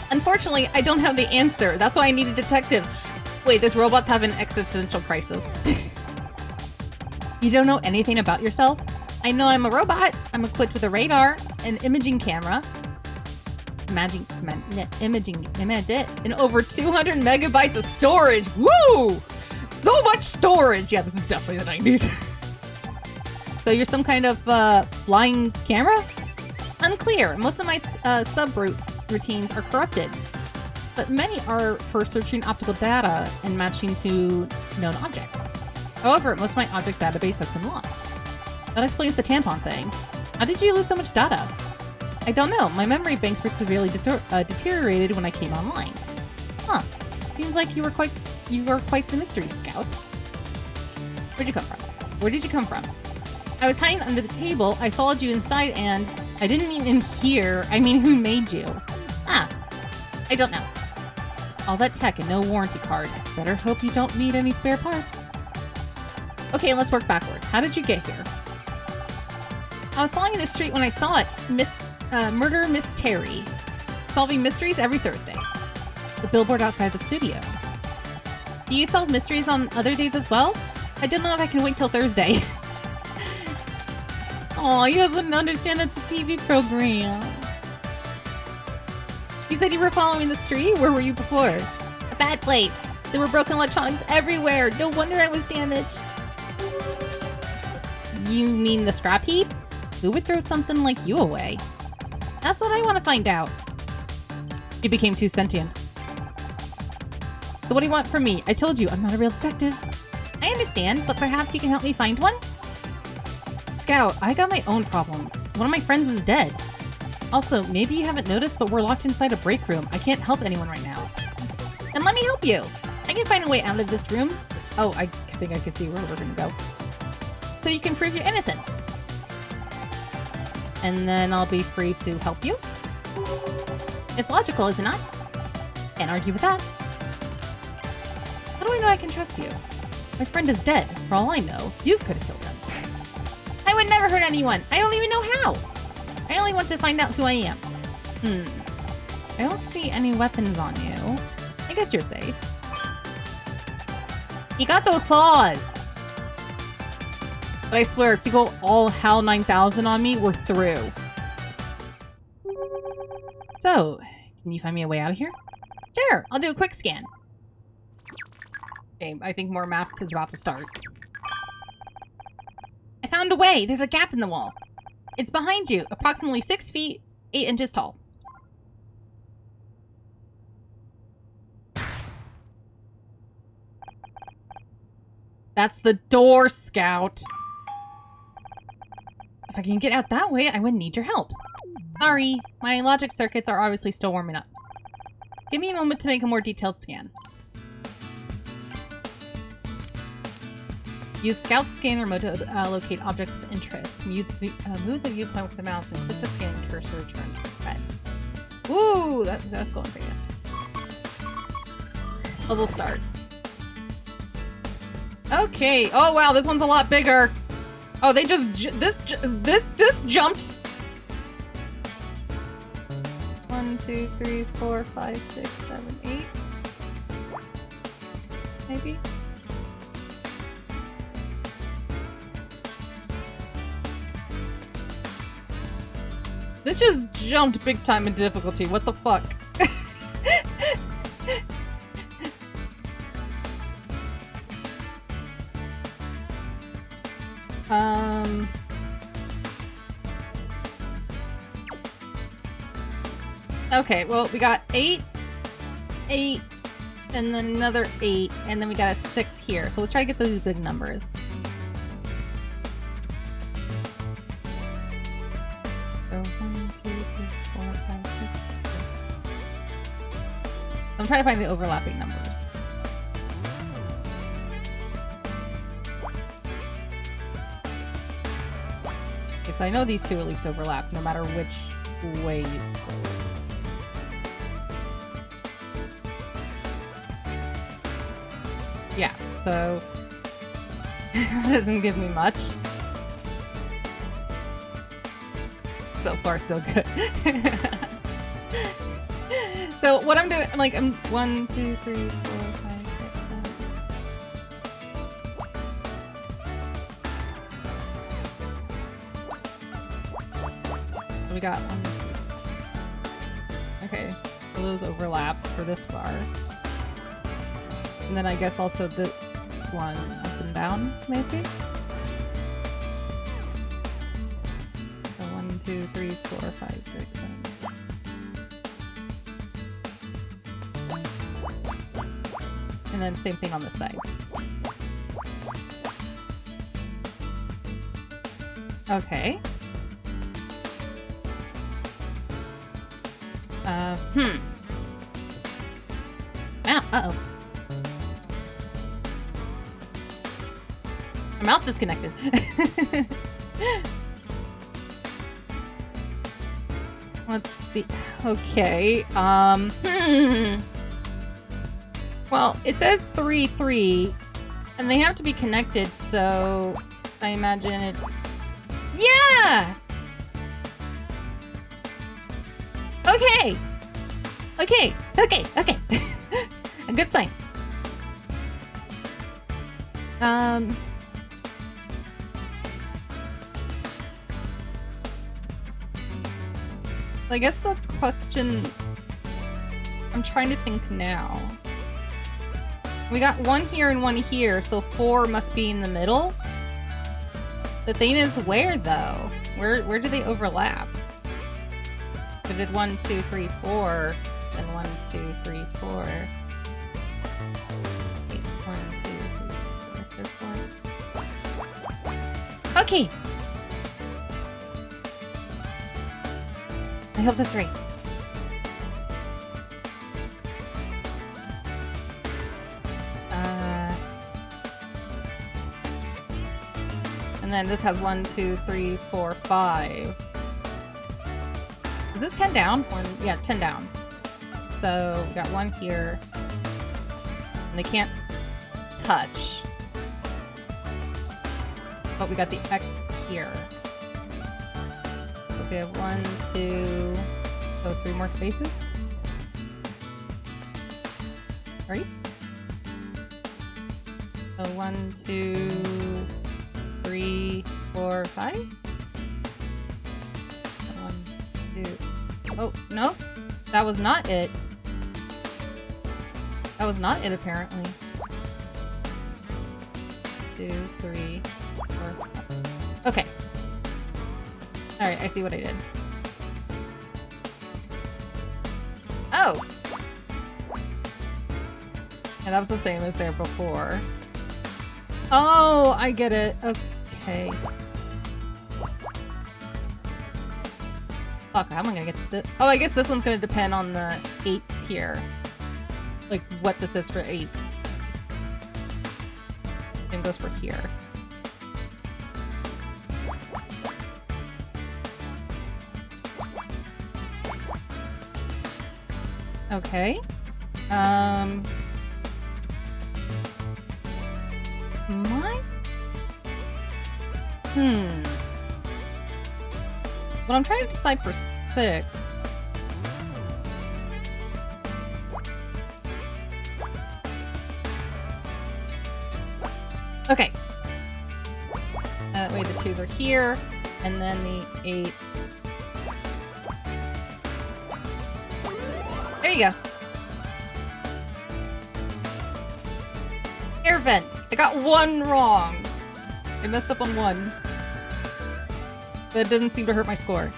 Unfortunately, I don't have the answer. That's why I need a detective. Wait, this robot's having an existential crisis. You don't know anything about yourself? I know I'm a robot. I'm equipped with a radar, an imaging camera, imaging, and over 200 megabytes of storage. Woo! So much storage! Yeah, this is definitely the 90s. So you're some kind of flying camera? Unclear. Most of my routines are corrupted, but many are for searching optical data and matching to known objects. However, most of my object database has been lost. That explains the tampon thing. How did you lose so much data? I don't know. My memory banks were severely deteriorated when I came online. Huh. Seems like you were quite the mystery scout. Where'd you come from? Where did you come from? I was hiding under the table. I followed you inside and I didn't mean in here. I mean, who made you? Ah, I don't know. All that tech and no warranty card. Better hope you don't need any spare parts. Okay, let's work backwards. How did you get here? I was following the street when I saw it. Murder Miss Terry. Solving mysteries every Thursday. The billboard outside the studio. Do you solve mysteries on other days as well? I don't know if I can wait till Thursday. Aw, he doesn't understand it's a TV program. You said you were following the street? Where were you before? A bad place. There were broken electronics everywhere. No wonder I was damaged. You mean the scrap heap? Who would throw something like you away? That's what I want to find out. You became too sentient. So what do you want from me? I told you, I'm not a real detective. I understand, but perhaps you can help me find one? Scout, I got my own problems. One of my friends is dead. Also, maybe you haven't noticed, but we're locked inside a break room. I can't help anyone right now. Then let me help you. I can find a way out of this room. Oh, I think I can see where we're gonna go. So you can prove your innocence. And then I'll be free to help you. It's logical, is it not? Can't argue with that. How do I know I can trust you? My friend is dead. For all I know, you could have killed him. I would never hurt anyone. I don't even know how. I only want to find out who I am. I don't see any weapons on you. I guess you're safe. You got those claws. But I swear, if you go all HAL 9000 on me, we're through. So, can you find me a way out of here? Sure, I'll do a quick scan. Okay, I think more math is about to start. found a way. There's a gap in the wall. It's behind you, approximately 6 feet, 8 inches tall. That's the door, Scout. If I can get out that way, I wouldn't need your help. Sorry, my logic circuits are obviously still warming up. Give me a moment to make a more detailed scan. Use Scout's scanner mode to locate objects of interest. Move the viewpoint with the mouse and click the scanning cursor to return red. Ooh, that's going fast. Puzzle start. Okay. Oh wow, this one's a lot bigger. Oh, they just this jumped. 1, 2, 3, 4, 5, 6, 7, 8. Maybe. This just jumped big time in difficulty. What the fuck? Okay, well, we got 8, 8, and then another 8, and then we got a 6 here. So let's try to get those big numbers. So 1, 2, 3, 4, 5, 6, 7. I'm trying to find the overlapping numbers. Okay, so I know these two at least overlap, no matter which way you go. Yeah, so that doesn't give me much. So far, so good. So what I'm doing, like, I'm 1, 2, 3, 4, 5, 6, 7. So we got 1, 2. Okay, so those overlap for this bar. And then I guess also this one up and down, maybe? So 1, 2, 3, 4, 5, 6, 7. And then same thing on the side. Okay. Uh-oh. My mouse disconnected. Let's see. Okay. Well, it says 3, 3, and they have to be connected, so I imagine it's... Yeah! Okay! Okay, okay, okay. A good sign. I guess the question... I'm trying to think now. We got 1 here and 1 here, so 4 must be in the middle. The thing is, where though? Where do they overlap? I did 1, 2, 3, 4, then 1, 2, 3, 4. 8, 1, 2, 3, 4, 4. Okay. I hope that's right. And then this has 1, 2, 3, 4, 5. Is this 10 down? Yeah, it's 10 down. So we got 1 here. And they can't touch. But we got the X here. So we have 1, 2, so 3 more spaces. Right? So 1, 2, 3, 4, 5. 1, 2. Oh, no. That was not it. That was not it, apparently. 2, 3, 4, 5. Okay. Alright, I see what I did. Oh. Yeah, that was the same as there before. Oh, I get it. Okay. Fuck, how am I gonna get this? Oh, I guess this one's gonna depend on the 8s here. Like, what this is for 8. And goes for here. Okay. My? What I'm trying to decide for 6. Okay. That way the 2s are here, and then the 8s. There you go. Air vent. I got 1 wrong. I messed up on 1. But it didn't seem to hurt my score.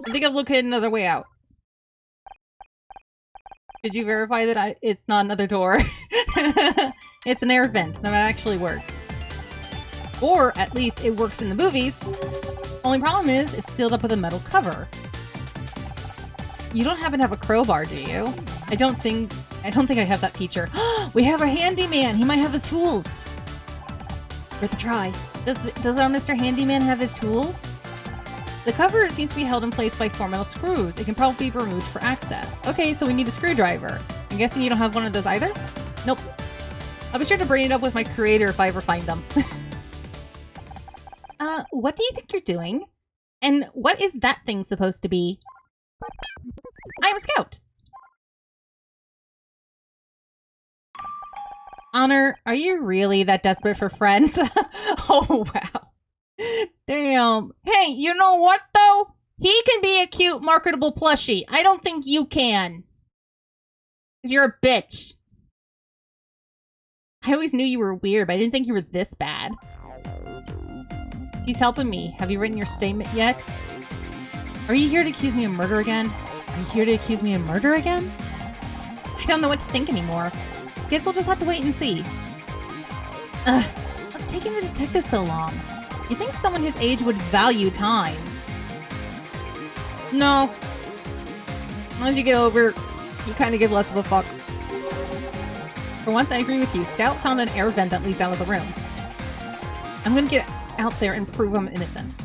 I think I've located another way out. Could you verify that it's not another door? It's an air vent. That might actually work. Or, at least, it works in the movies. Only problem is, it's sealed up with a metal cover. You don't happen to have a crowbar, do you? I don't think I have that feature. We have a handyman! He might have his tools! Worth a try. Does our Mr. Handyman have his tools? The cover seems to be held in place by 4 metal screws. It can probably be removed for access. Okay, so we need a screwdriver. I'm guessing you don't have one of those either? Nope. I'll be sure to bring it up with my creator if I ever find them. What do you think you're doing? And what is that thing supposed to be? I am a scout! Honor, are you really that desperate for friends? Oh, wow. Damn. Hey, you know what, though? He can be a cute, marketable plushie. I don't think you can. 'Cause you're a bitch. I always knew you were weird, but I didn't think you were this bad. He's helping me. Have you written your statement yet? Are you here to accuse me of murder again? Are you here to accuse me of murder again? I don't know what to think anymore. Guess we'll just have to wait and see. What's taking the detective so long? You think someone his age would value time? No. Once you get over, you kind of give less of a fuck. For once, I agree with you. Scout found an air vent that leads out of the room. I'm gonna get out there and prove I'm innocent.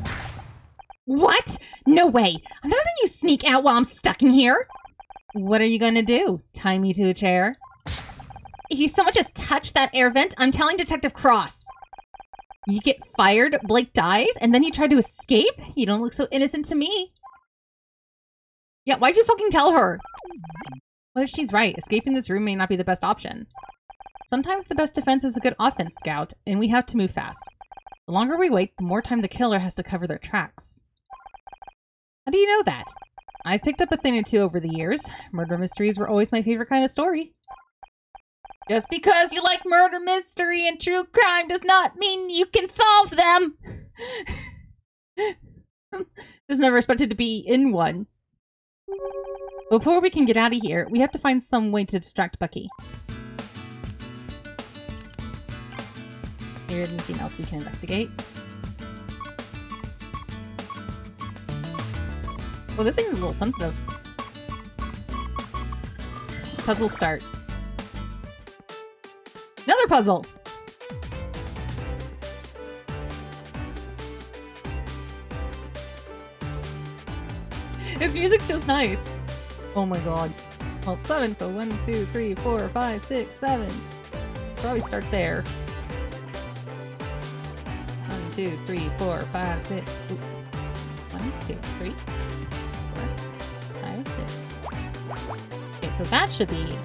What? No way! I'm not letting you sneak out while I'm stuck in here! What are you gonna do? Tie me to a chair? If you so much as touch that air vent, I'm telling Detective Cross. You get fired, Blake dies, and then you try to escape? You don't look so innocent to me. Yeah, why'd you fucking tell her? What if she's right? Escaping this room may not be the best option. Sometimes the best defense is a good offense, Scout, and we have to move fast. The longer we wait, the more time the killer has to cover their tracks. How do you know that? I've picked up a thing or two over the years. Murder mysteries were always my favorite kind of story. Just because you like murder mystery and true crime does not mean you can solve them! Was never expected to be in one. Before we can get out of here, we have to find some way to distract Bucky. Is there anything else we can investigate? Well, this thing is a little sensitive. Puzzle start. Another puzzle! His music's just nice. Oh my god. Well, 7, so 1, 2, 3, 4, 5, 6, 7. Probably start there. 1, 2, 3, 4, 5, 6. Ooh. 1, 2, 3, 4, 5, 6. Okay, so that should be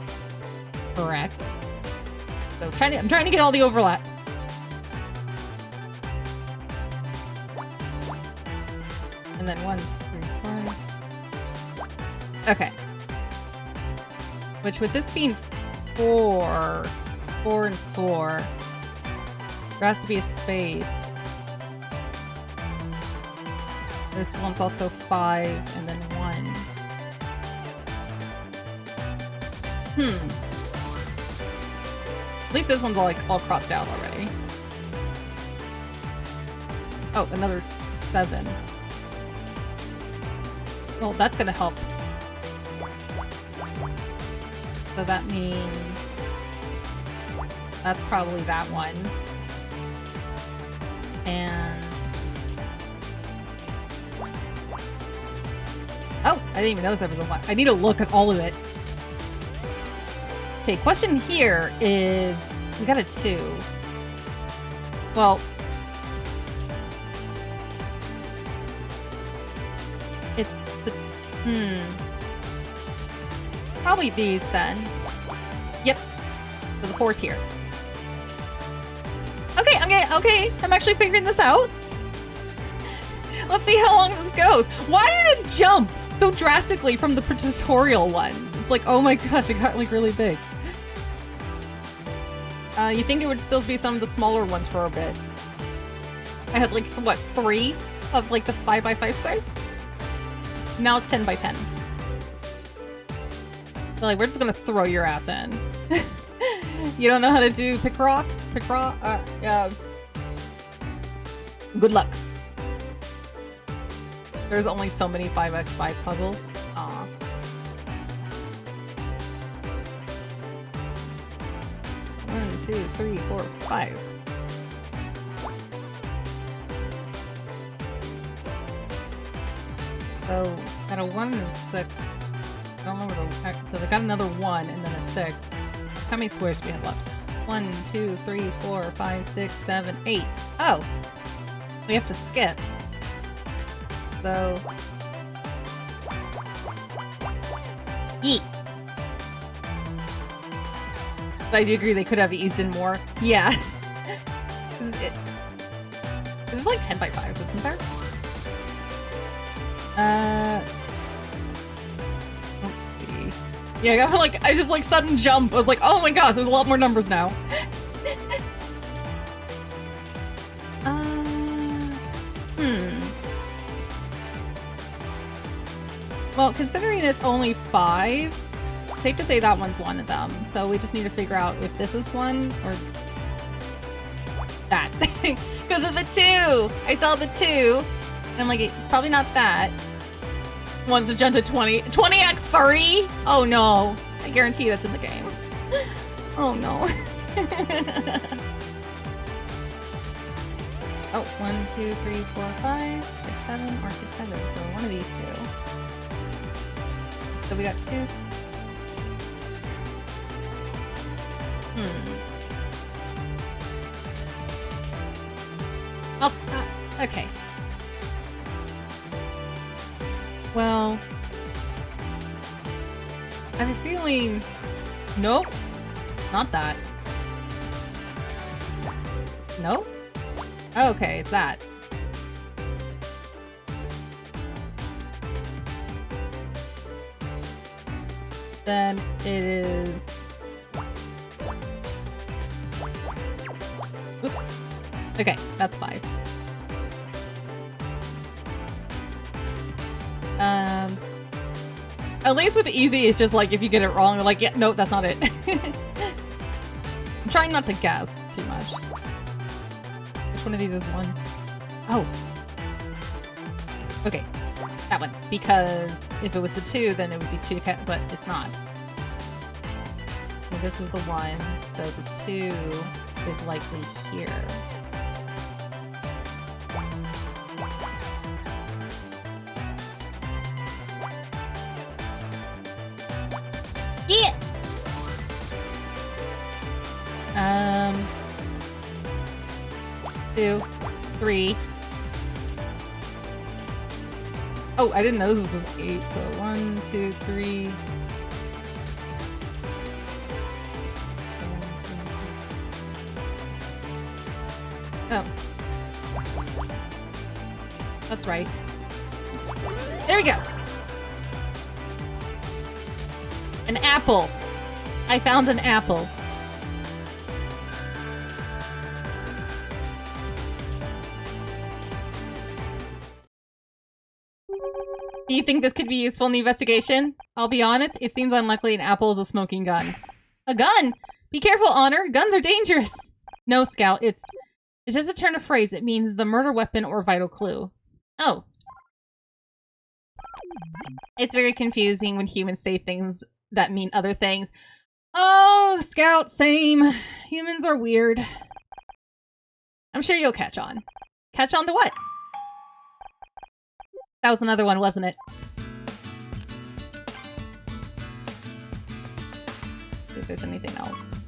correct. So I'm trying to get all the overlaps. And then 1, 2, 3, 4. Okay. Which with this being 4 and 4. There has to be a space. This one's also 5 and then 1. At least this one's all crossed out already. Oh, another 7. Well, that's gonna help. So that means that's probably that one. And oh, I didn't even notice there was a 1. I need to look at all of it. Okay, question here is we got a 2. Well, it's the probably these then. Yep. So the 4's here. Okay, I'm actually figuring this out. Let's see how long this goes. Why did it jump so drastically from the tutorial ones? It's like, oh my gosh, it got like really big. You think it would still be some of the smaller ones for a bit. I had like, what, 3 of like the 5x5 squares? Now it's 10x10. So like, we're just gonna throw your ass in. You don't know how to do Pic-ross? Good luck. There's only so many 5x5 puzzles. Aw. 1, 2, 3, 4, 5. So, got a 1 and a 6. I don't know where the heck. So they got another 1 and then a 6. How many squares do we have left? 1, 2, 3, 4, 5, 6, 7, 8. Oh! We have to skip. So... Yeet! But I do agree they could have eased in more. Yeah. There's like 10x5s, isn't there? Let's see. Yeah, I just like sudden jump. I was like, oh my gosh, there's a lot more numbers now. Well, considering it's only 5, safe to say that one's one of them. So we just need to figure out if this is one or that. Because of the 2! I saw the 2! And I'm like, it's probably not that. One's a jump to 20. 20x 30? Oh no. I guarantee that's in the game. Oh no. Oh, 1, 2, 3, 4, 5, 6, 7, or 6, 7. So one of these 2. So we got 2. Oh, okay. Well, I'm feeling... Nope. Not that. Nope. Okay, it's that. Then it is... Oops. Okay, that's 5. At least with easy, it's just like if you get it wrong, like, yeah, no, that's not it. I'm trying not to guess too much. Which one of these is 1? Oh. Okay, that one. Because if it was the 2, then it would be 2, but it's not. So this is the 1, so the 2 is likely here. Yeah! 2, 3. Oh, I didn't know this was 8, so 1, 2, 3. Oh. That's right. There we go! An apple! I found an apple. Do you think this could be useful in the investigation? I'll be honest, it seems unlikely an apple is a smoking gun. A gun? Be careful, Honor. Guns are dangerous. No, Scout. It's just a turn of phrase. It means the murder weapon or vital clue. Oh. It's very confusing when humans say things that mean other things. Oh, Scout, same. Humans are weird. I'm sure you'll catch on. Catch on to what? That was another one, wasn't it? See if there's anything else.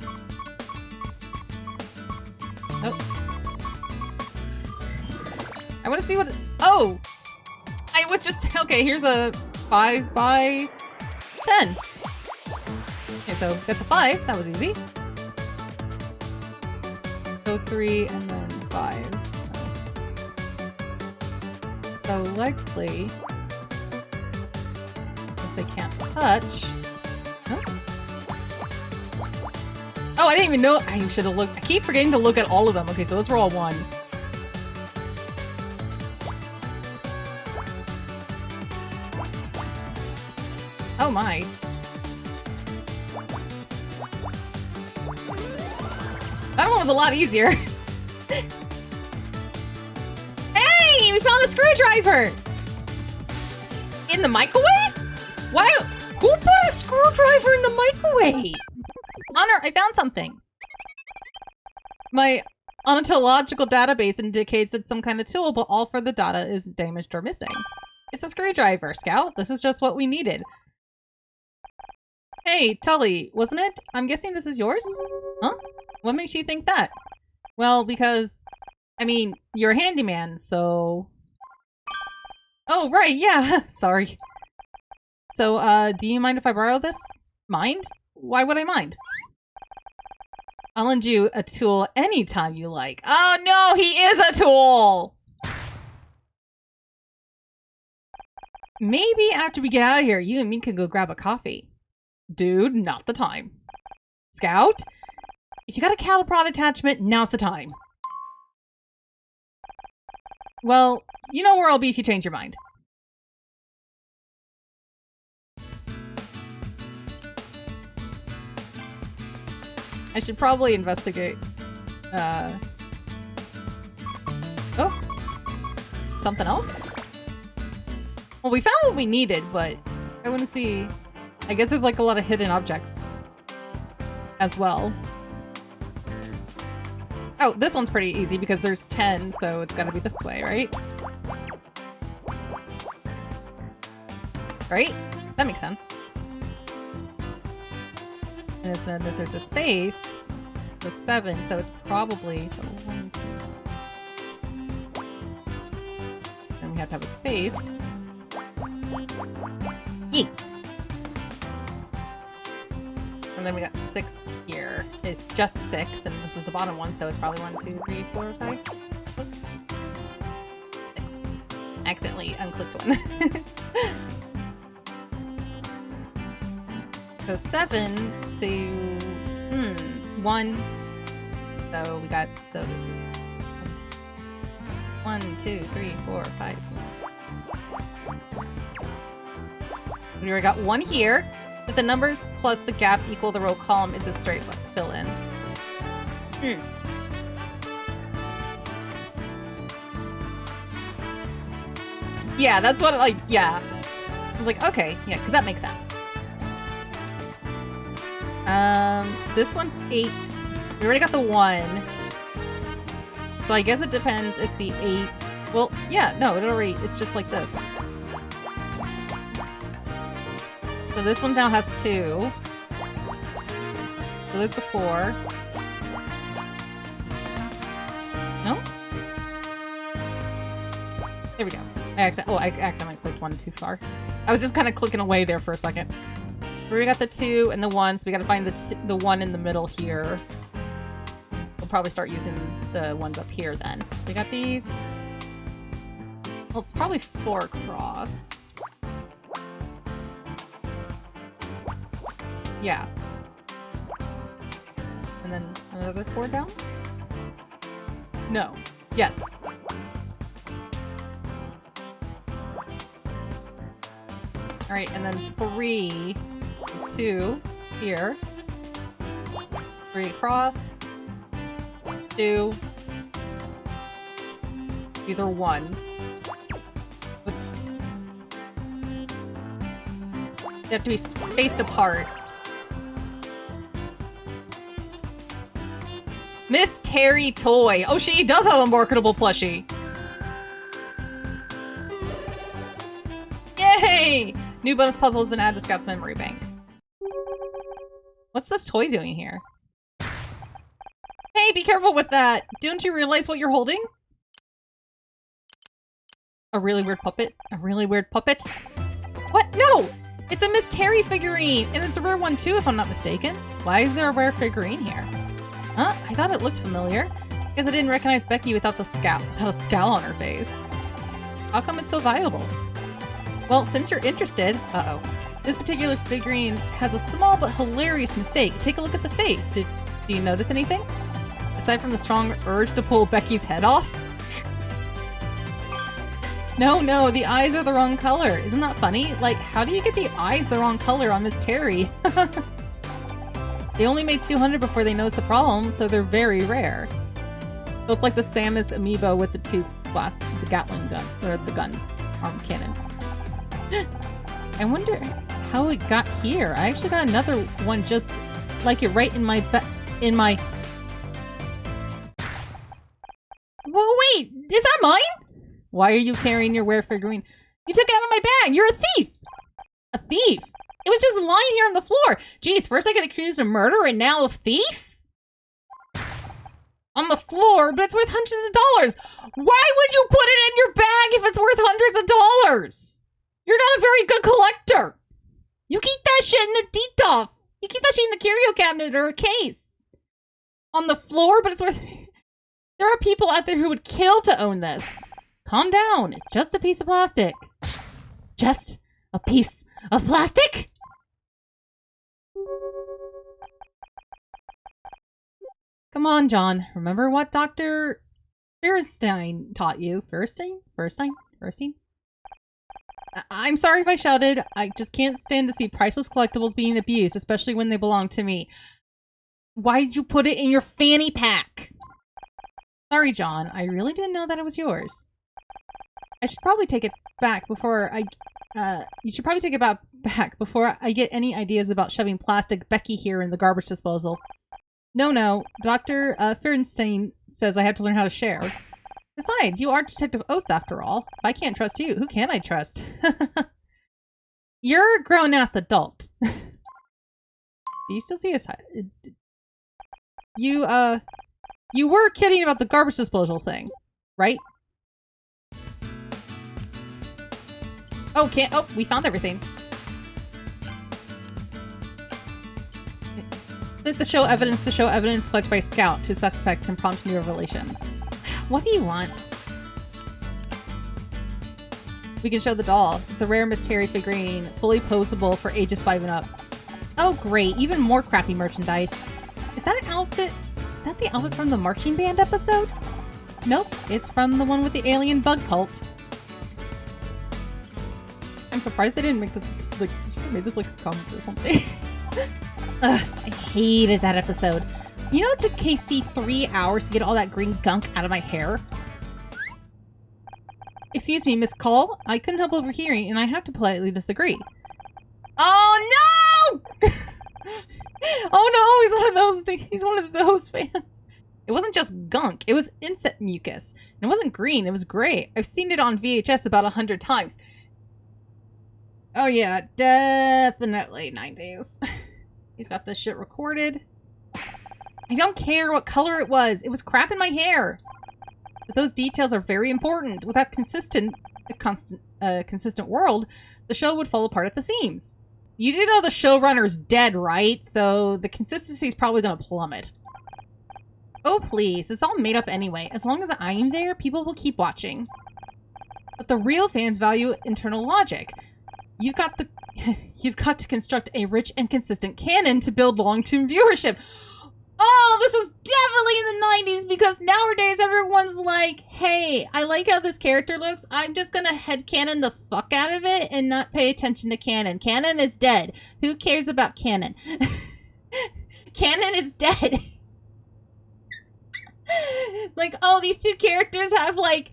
Nope. I want to see what... Oh! I was just... Okay, here's a 5 by 10. Okay, so got the 5. That was easy. So 3 and then 5. So likely... Because they can't touch... Oh. Oh, I didn't even know... I should have looked... I keep forgetting to look at all of them. Okay, so those were all 1s. Oh my. That one was a lot easier. Hey! We found a screwdriver! In the microwave? Why? Who put a screwdriver in the microwave? Honor, I found something. My ontological database indicates it's some kind of tool, but all for the data is damaged or missing. It's a screwdriver, Scout. This is just what we needed. Hey, Tully, wasn't it? I'm guessing this is yours? Huh? What makes you think that? Well, because... I mean, you're a handyman, so... Oh, right, yeah. Sorry. So, do you mind if I borrow this? Mind? Why would I mind? I'll lend you a tool anytime you like. Oh no, he is a tool! Maybe after we get out of here, you and me can go grab a coffee. Dude, not the time. Scout? If you got a cattle prod attachment, now's the time. Well, you know where I'll be if you change your mind. I should probably investigate. Oh. Something else? Well, we found what we needed, but I want to see... I guess there's like a lot of hidden objects as well. Oh, this one's pretty easy because there's 10, so it's gotta be this way, right? Right? That makes sense. And then if there's a space, there's 7, so it's probably... So 1, 2... Then we have to have a space. Yeet! And then we got 6 here. It's just 6, and this is the bottom one, so it's probably 1, 2, 3, 4, 5, 6. Accidentally unclicked one. So 7, so 1. So we got, so this is 1, 2, 3, 4, 5, 6. We already got 1 here. If the numbers plus the gap equal the row column, it's a straight fill in. Yeah, that's what, like, yeah. I was like, okay, yeah, because that makes sense. This one's 8. We already got the 1. So I guess it depends if the 8... Well, yeah, no, it's just like this. So this one now has 2. So there's the 4. No? There we go. I accidentally clicked 1 too far. I was just kind of clicking away there for a second. We got the 2 and the 1, so we gotta find the 1 in the middle here. We'll probably start using the ones up here then. We got these. Well, it's probably 4 across. Yeah. And then another 4 down? No. Yes. Alright, and then 3, 2, here. 3 across. 2. These are 1s. Oops. They have to be spaced apart. Miss Terry Toy. Oh, she does have a marketable plushie. Yay! New bonus puzzle has been added to Scout's memory bank. What's this toy doing here? Hey, be careful with that! Don't you realize what you're holding? A really weird puppet? A really weird puppet? What? No! It's a Miss Terry figurine! And it's a rare one too, if I'm not mistaken. Why is there a rare figurine here? Huh? I thought it looked familiar. Because I didn't recognize Becky without the scowl on her face. How come it's so valuable? Well, since you're interested... Uh-oh. This particular figurine has a small but hilarious mistake. Take a look at the face. Do you notice anything? Aside from the strong urge to pull Becky's head off? No, the eyes are the wrong color. Isn't that funny? Like, how do you get the eyes the wrong color on Miss Terry? They only made 200 before they noticed the problem, so they're very rare. So it's like the Samus amiibo with the two the Gatling gun, or the guns, arm cannons. I wonder how it got here. I actually got another one just like it right in my Whoa, wait! Is that mine? Why are you carrying your rare figurine? You took it out of my bag! You're a thief! A thief? It was just lying here on the floor! Jeez, first I get accused of murder and now of thief? On the floor, but it's worth hundreds of dollars! Why would you put it in your bag if it's worth hundreds of dollars? You're not a very good collector! You keep that shit in the detoff! You keep that shit in the curio cabinet or a case! On the floor, but it's worth... There are people out there who would kill to own this. Calm down. It's just a piece of plastic. Just a piece of plastic? Come on, John. Remember what Dr. Fay-SaVT taught you? Fay-SaVT? I'm sorry if I shouted. I just can't stand to see priceless collectibles being abused, especially when they belong to me. Why did you put it in your fanny pack? Sorry, John. I really didn't know that it was yours. I should probably take it back before I... you should probably take it back before I get any ideas about shoving plastic Becky here in the garbage disposal. No. Dr. Fay-SaVT says I have to learn how to share. Besides, you are Detective Oates after all. If I can't trust you, who can I trust? You're a grown-ass adult. Do you still see his... You were kidding about the garbage disposal thing, right? Oh, we found everything. The show evidence collected by Scout to suspect impromptu revelations. What do you want? We can show the doll. It's a rare Miss Terry figurine, fully posable for ages 5 and up. Oh great, even more crappy merchandise. Is that an outfit? Is that the outfit from the marching band episode? Nope, it's from the one with the alien bug cult. I'm surprised they didn't make this like a comic or something. Ugh, I hated that episode. You know it took Casey 3 hours to get all that green gunk out of my hair? Excuse me, Miss Cole. I couldn't help overhearing, and I have to politely disagree. Oh no! Oh no, he's one of those fans. It wasn't just gunk, it was insect mucus. And it wasn't green, it was gray. I've seen it on VHS about 100 times. Oh yeah, definitely 90s. He's got this shit recorded. I don't care what color it was crap in my hair. But those details are very important. Without a consistent world, the show would fall apart at the seams. You do know the showrunner's dead, right? So the consistency is probably gonna plummet. Oh please, it's all made up anyway. As long as I'm there, people will keep watching. But the real fans value internal logic. You've got to construct a rich and consistent canon to build long-term viewership. Oh, this is definitely in the 90s because nowadays everyone's like, hey, I like how this character looks. I'm just gonna headcanon the fuck out of it and not pay attention to canon. Canon is dead. Who cares about canon? Canon is dead. Like, oh, these two characters have like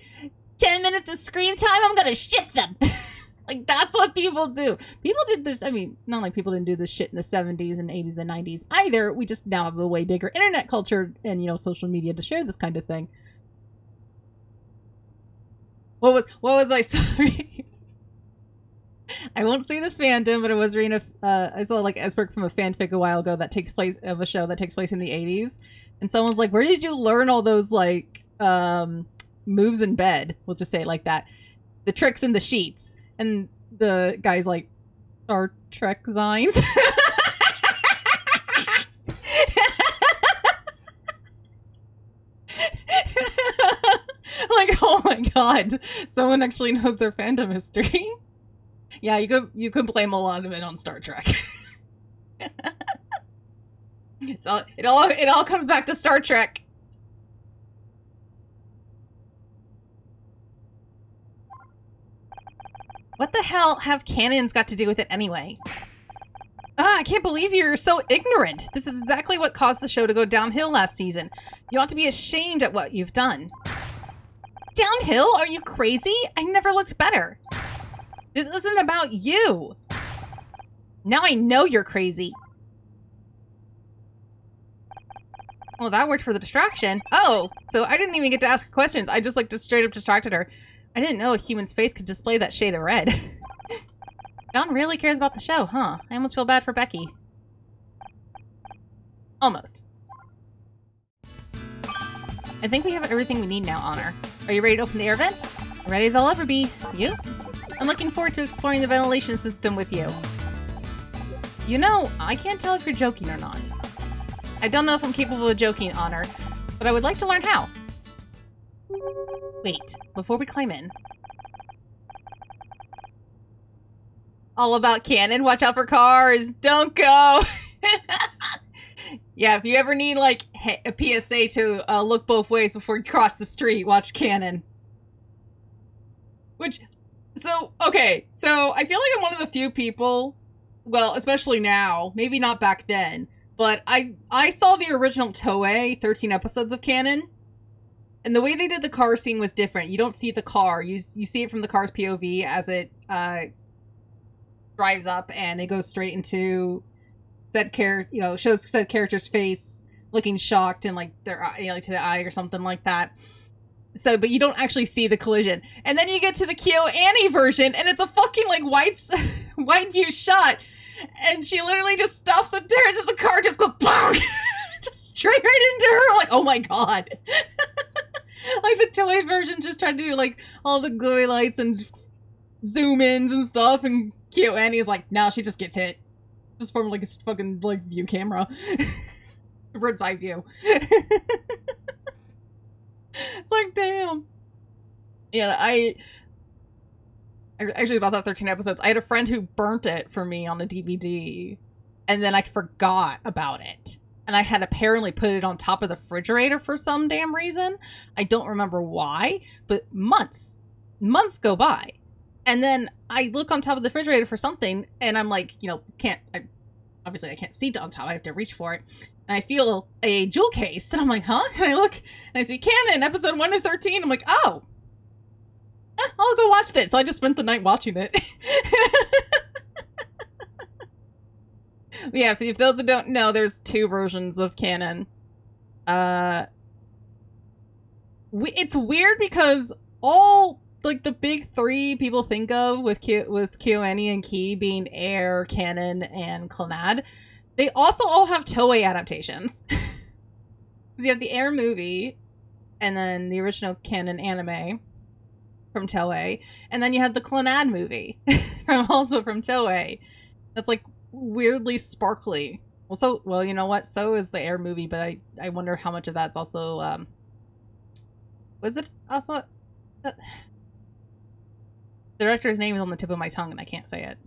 10 minutes of screen time. I'm gonna ship them. Like, that's what people do. People did this, I mean, not like people didn't do this shit in the 70s and 80s and 90s either. We just now have a way bigger internet culture and, you know, social media to share this kind of thing. What was I sorry? I won't say the fandom, but I was reading I saw like excerpt from a fanfic a while ago that takes place of a show that takes place in the 80s. And someone's like, where did you learn all those like moves in bed? We'll just say it like that. The tricks in the sheets. And the guy's like, Star Trek Zines. Like, oh my god, someone actually knows their fandom history. Yeah, you could blame a lot of it on Star Trek. It all comes back to Star Trek. What the hell have canons got to do with it anyway? Ah, I can't believe you're so ignorant. This is exactly what caused the show to go downhill last season. You ought to be ashamed at what you've done. Downhill? Are you crazy? I never looked better. This isn't about you. Now I know you're crazy. Well, that worked for the distraction. Oh, so I didn't even get to ask her questions. I just like just straight up distracted her. I didn't know a human's face could display that shade of red. John really cares about the show, huh? I almost feel bad for Becky. Almost. I think we have everything we need now, Honor. Are you ready to open the air vent? Ready as I'll ever be. You? I'm looking forward to exploring the ventilation system with you. You know, I can't tell if you're joking or not. I don't know if I'm capable of joking, Honor, but I would like to learn how. Wait, before we climb in. All about canon. Watch out for cars. Don't go. Yeah, if you ever need, like, a PSA to look both ways before you cross the street, watch canon. Which, so, okay. So, I feel like I'm one of the few people, well, especially now, maybe not back then, but I saw the original Toei 13 episodes of canon. And the way they did the car scene was different. You don't see the car. You see it from the car's POV as it drives up, and it goes straight into shows said character's face looking shocked and like their eye, like to the eye or something like that. So, but you don't actually see the collision. And then you get to the KyoAni version, and it's a fucking like wide view shot, and she literally just stops and turns, and the car just goes bonk, just straight right into her. I'm like, oh my god. Like, the Toei version just tried to do, like, all the glowy lights and zoom-ins and stuff, and KyoAni is like, no, she just gets hit. Just from, like, a fucking, like, view camera. Bird's eye view. It's like, damn. Yeah, I actually, about that 13 episodes, I had a friend who burnt it for me on a DVD, and then I forgot about it. And I had apparently put it on top of the refrigerator for some damn reason. I don't remember why, but months go by. And then I look on top of the refrigerator for something, and I'm like, you know, obviously I can't see on top, I have to reach for it. And I feel a jewel case, and I'm like, huh? And I look, and I see canon, episode 1 to 13. I'm like, oh, I'll go watch this. So I just spent the night watching it. Yeah, if those who don't know, there's 2 versions of canon. It's weird because all, like, the big 3 people think of with KyoAni and Ki being Air, Canon, and Clannad, they also all have Toei adaptations. You have the Air movie, and then the original canon anime from Toei, and then you have the Clannad movie, also from Toei. That's, like, weirdly sparkly. Well, you know what? So is the Air movie, but I wonder how much of that's also, was it also... the director's name is on the tip of my tongue, and I can't say it.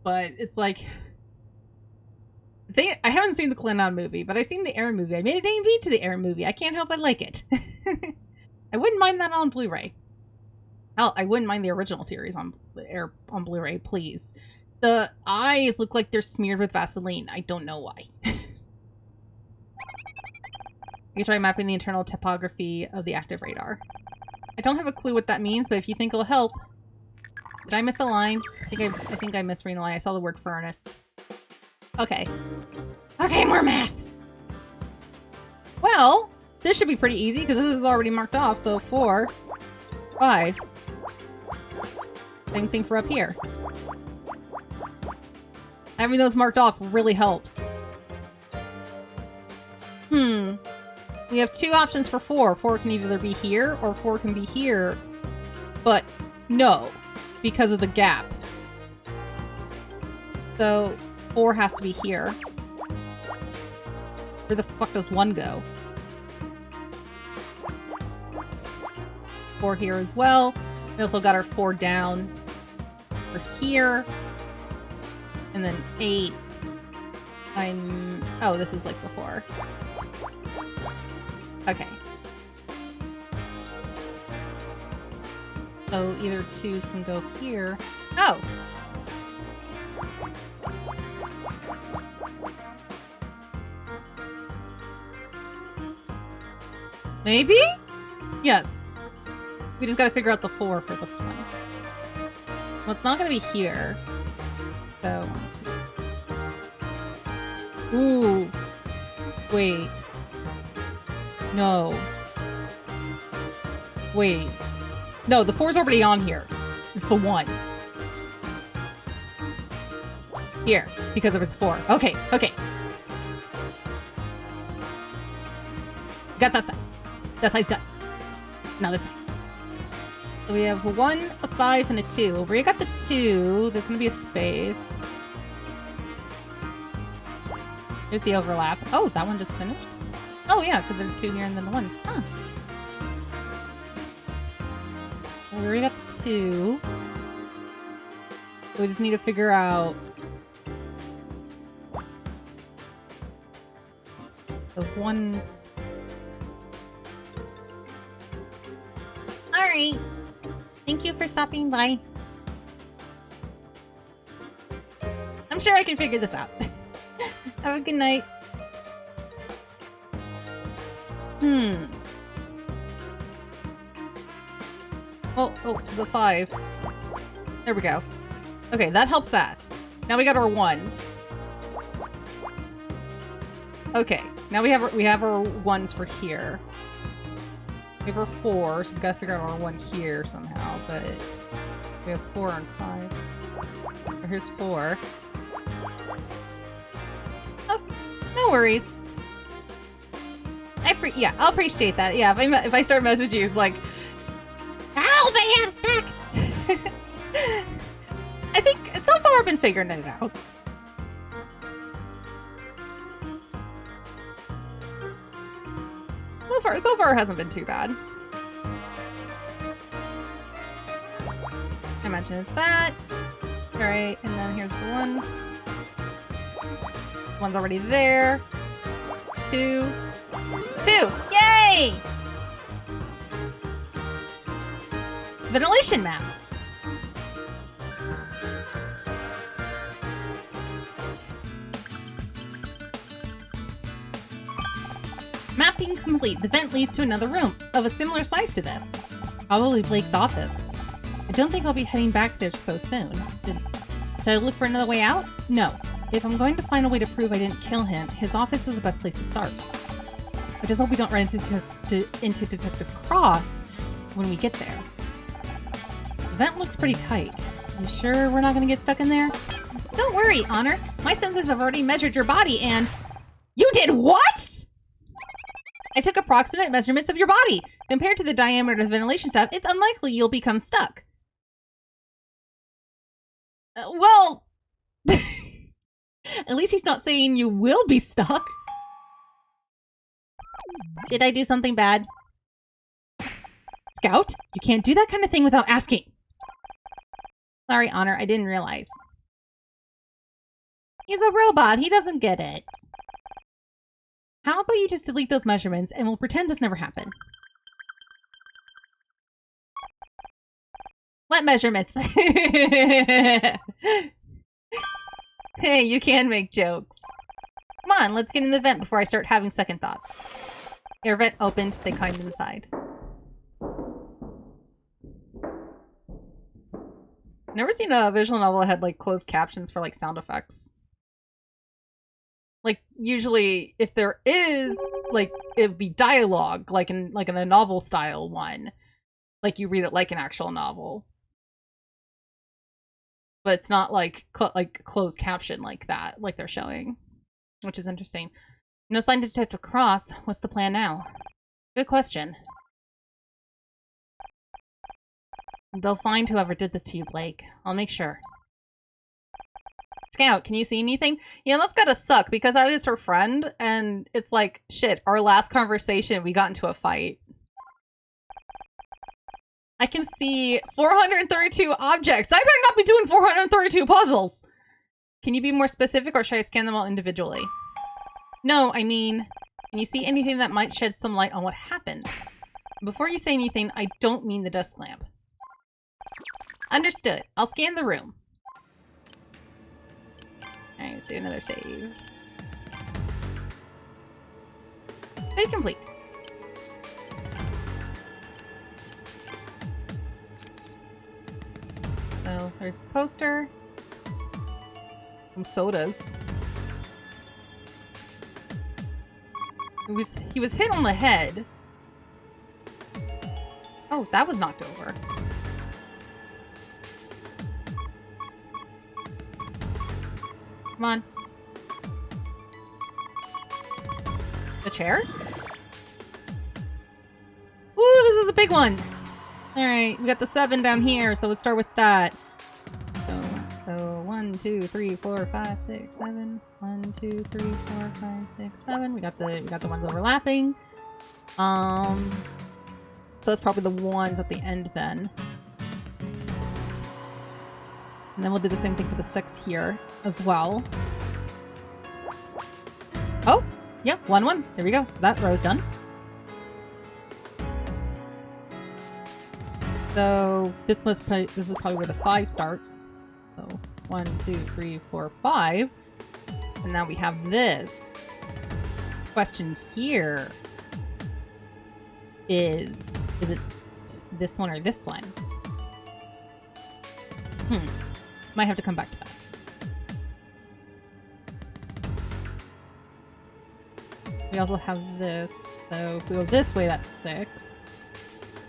But it's like... I haven't seen the Klingon movie, but I've seen the Aaron movie. I made an AMV to the Aaron movie. I can't help but like it. I wouldn't mind that on Blu-ray. Hell, I wouldn't mind the original series on Blu-ray, please. The eyes look like they're smeared with Vaseline. I don't know why. You try mapping the internal topography of the active radar. I don't have a clue what that means, but if you think it'll help. Did I miss a line? I think I missed reading a line. I saw the word furnace. Okay. Okay, more math! Well, this should be pretty easy because this is already marked off, so 4, 5. Same thing for up here. Having those marked off really helps. We have 2 options for 4. 4 can either be here, or 4 can be here. But, no. Because of the gap. So, 4 has to be here. Where the fuck does 1 go? 4 here as well. We also got our 4 down for here. And then 8. Oh, this is like before. Okay. So either 2s can go here. Oh! Maybe? Yes. We just gotta figure out the 4 for this one. Well, it's not gonna be here. So... Ooh. Wait. No. Wait. No, the 4's already on here. It's the 1. Here, because it was 4. Okay, okay. Got that side. That side's done. Now this side. So we have a 1, a 5, and a 2. Where you got the 2, there's gonna be a space. There's the overlap. Oh, that one just finished? Oh yeah, because there's 2 here and then the 1. Huh. Well, we already got the 2. So we just need to figure out the 1. Alright. Thank you for stopping by. I'm sure I can figure this out. Have a good night. Oh, the 5. There we go. Okay, that helps that. Now we got our 1s. Okay, now we have our 1s for here. We have our 4, so we gotta figure out our 1 here somehow, but we have 4 and 5. Oh, here's 4. Oh, no worries. Yeah, I'll appreciate that. Yeah, if I start messaging you, it's like, help, I am stuck! I think, so far I've been figuring it out. So far it hasn't been too bad. I imagine it's that. Alright, and then here's the 1. 1's already there. 2. 2! Yay! Ventilation map. Mapping complete. The vent leads to another room of a similar size to this. Probably Blake's office. I don't think I'll be heading back there so soon. Did I look for another way out? No. If I'm going to find a way to prove I didn't kill him, his office is the best place to start. I just hope we don't run into Detective Cross when we get there. The vent looks pretty tight. I'm sure we're not going to get stuck in there? Don't worry, Honor. My senses have already measured your body and... You did what?! I took approximate measurements of your body. Compared to the diameter of the ventilation staff, it's unlikely you'll become stuck. Well... At least he's not saying you will be stuck. Did I do something bad? Scout, you can't do that kind of thing without asking. Sorry, Honor, I didn't realize. He's a robot. He doesn't get it. How about you just delete those measurements and we'll pretend this never happened? What measurements? Hey, you can make jokes. Come on, let's get in the vent before I start having second thoughts. Air vent opened, they climbed inside. Never seen a visual novel that had like closed captions for like sound effects. Like usually if there is like it would be dialogue like in a novel style one. Like you read it like an actual novel. But it's not like closed caption like that, like they're showing. Which is interesting. No sign to detect Pic-cross. What's the plan now? Good question. They'll find whoever did this to you, Blake. I'll make sure. Scout, can you see anything? Yeah, that's gotta suck, because that is her friend, and it's like, shit, our last conversation, we got into a fight. I can see 432 objects! I better not be doing 432 puzzles! Can you be more specific, or should I scan them all individually? No, I mean, can you see anything that might shed some light on what happened? Before you say anything, I don't mean the desk lamp. Understood. I'll scan the room. Alright, let's do another save. Save complete. So, there's the poster. Some sodas. He was hit on the head. Oh, that was knocked over. Come on. The chair? Ooh, this is a big one! Alright, we got the 7 down here, so let's start with that. So 1, 2, 3, 4, 5, 6, 7. 1, 2, 3, 4, 5, 6, 7. We got the ones overlapping. So that's probably the ones at the end then. And then we'll do the same thing for the 6 here as well. Oh, yep, 1, 1. There we go. So that row is done. So this is probably where the 5 starts. So 1, 2, 3, 4, 5. And now we have this. Question here is it this one or this one? Might have to come back to that. We also have this, so if we go this way, that's 6.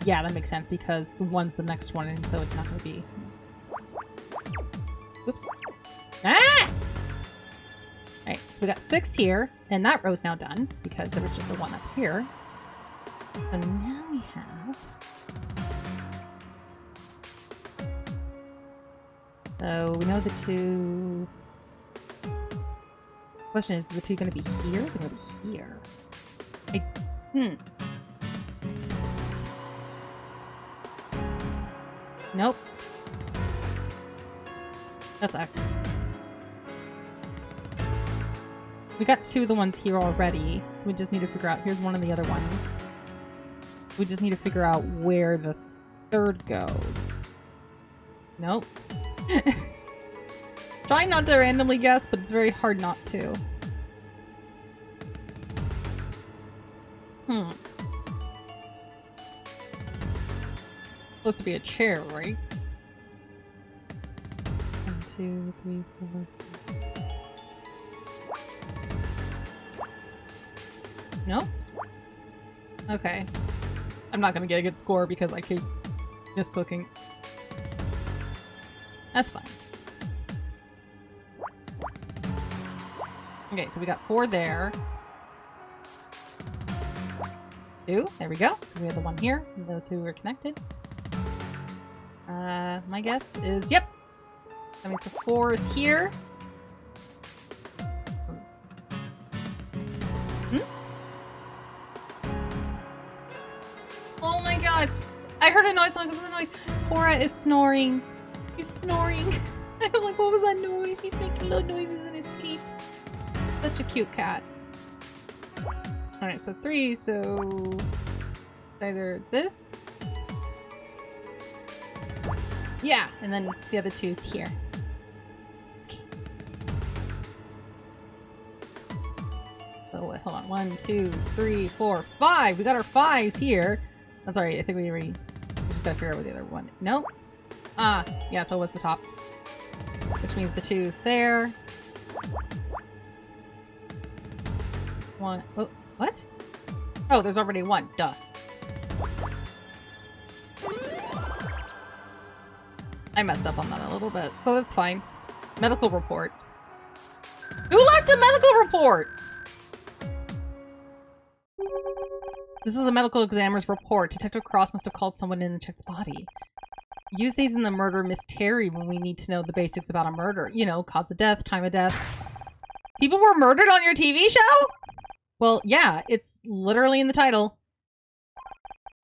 Yeah, that makes sense because the 1's the next one, and so it's not going to be... Oops. Ah! Alright, so we got 6 here, and that row's now done, because there was just the 1 up here. So now we have... So we know the 2... Question is the 2 going to be here? Is it going to be here? Nope. That's X. We got 2 of the ones here already, so we just need to figure out... Here's one of the other ones. We just need to figure out where the 3rd goes. Nope. Try not to randomly guess, but it's very hard not to. Supposed to be a chair, right? 1, 2, 3, 4. No? Okay. I'm not gonna get a good score because I keep misclicking. That's fine. Okay, so we got 4 there. 2, there we go. We have the 1 here, and those who are connected. My guess is, yep! That means the 4 is here. Oh my god! I heard a noise, what was the noise? Cora is snoring. He's snoring. I was like, what was that noise? He's making making loud noises in his sleep. Such a cute cat. Alright, so 3, so either this. Yeah, and then the other 2 is here. Okay. So wait, hold on. 1, 2, 3, 4, 5. We got our 5s here. That's alright. I think we just gotta figure out what the other one. Nope. Ah, yeah. So what's the top? Which means the 2 is there. 1. Oh, what? Oh, there's already 1. Duh. I messed up on that a little bit, so that's fine. Medical report. Who left a medical report? This is a medical examiner's report. Detective Cross must have called someone in and checked the body. Use these in the murder Miss Terry when we need to know the basics about a murder. You know, cause of death, time of death. People were murdered on your TV show? Well, yeah, it's literally in the title.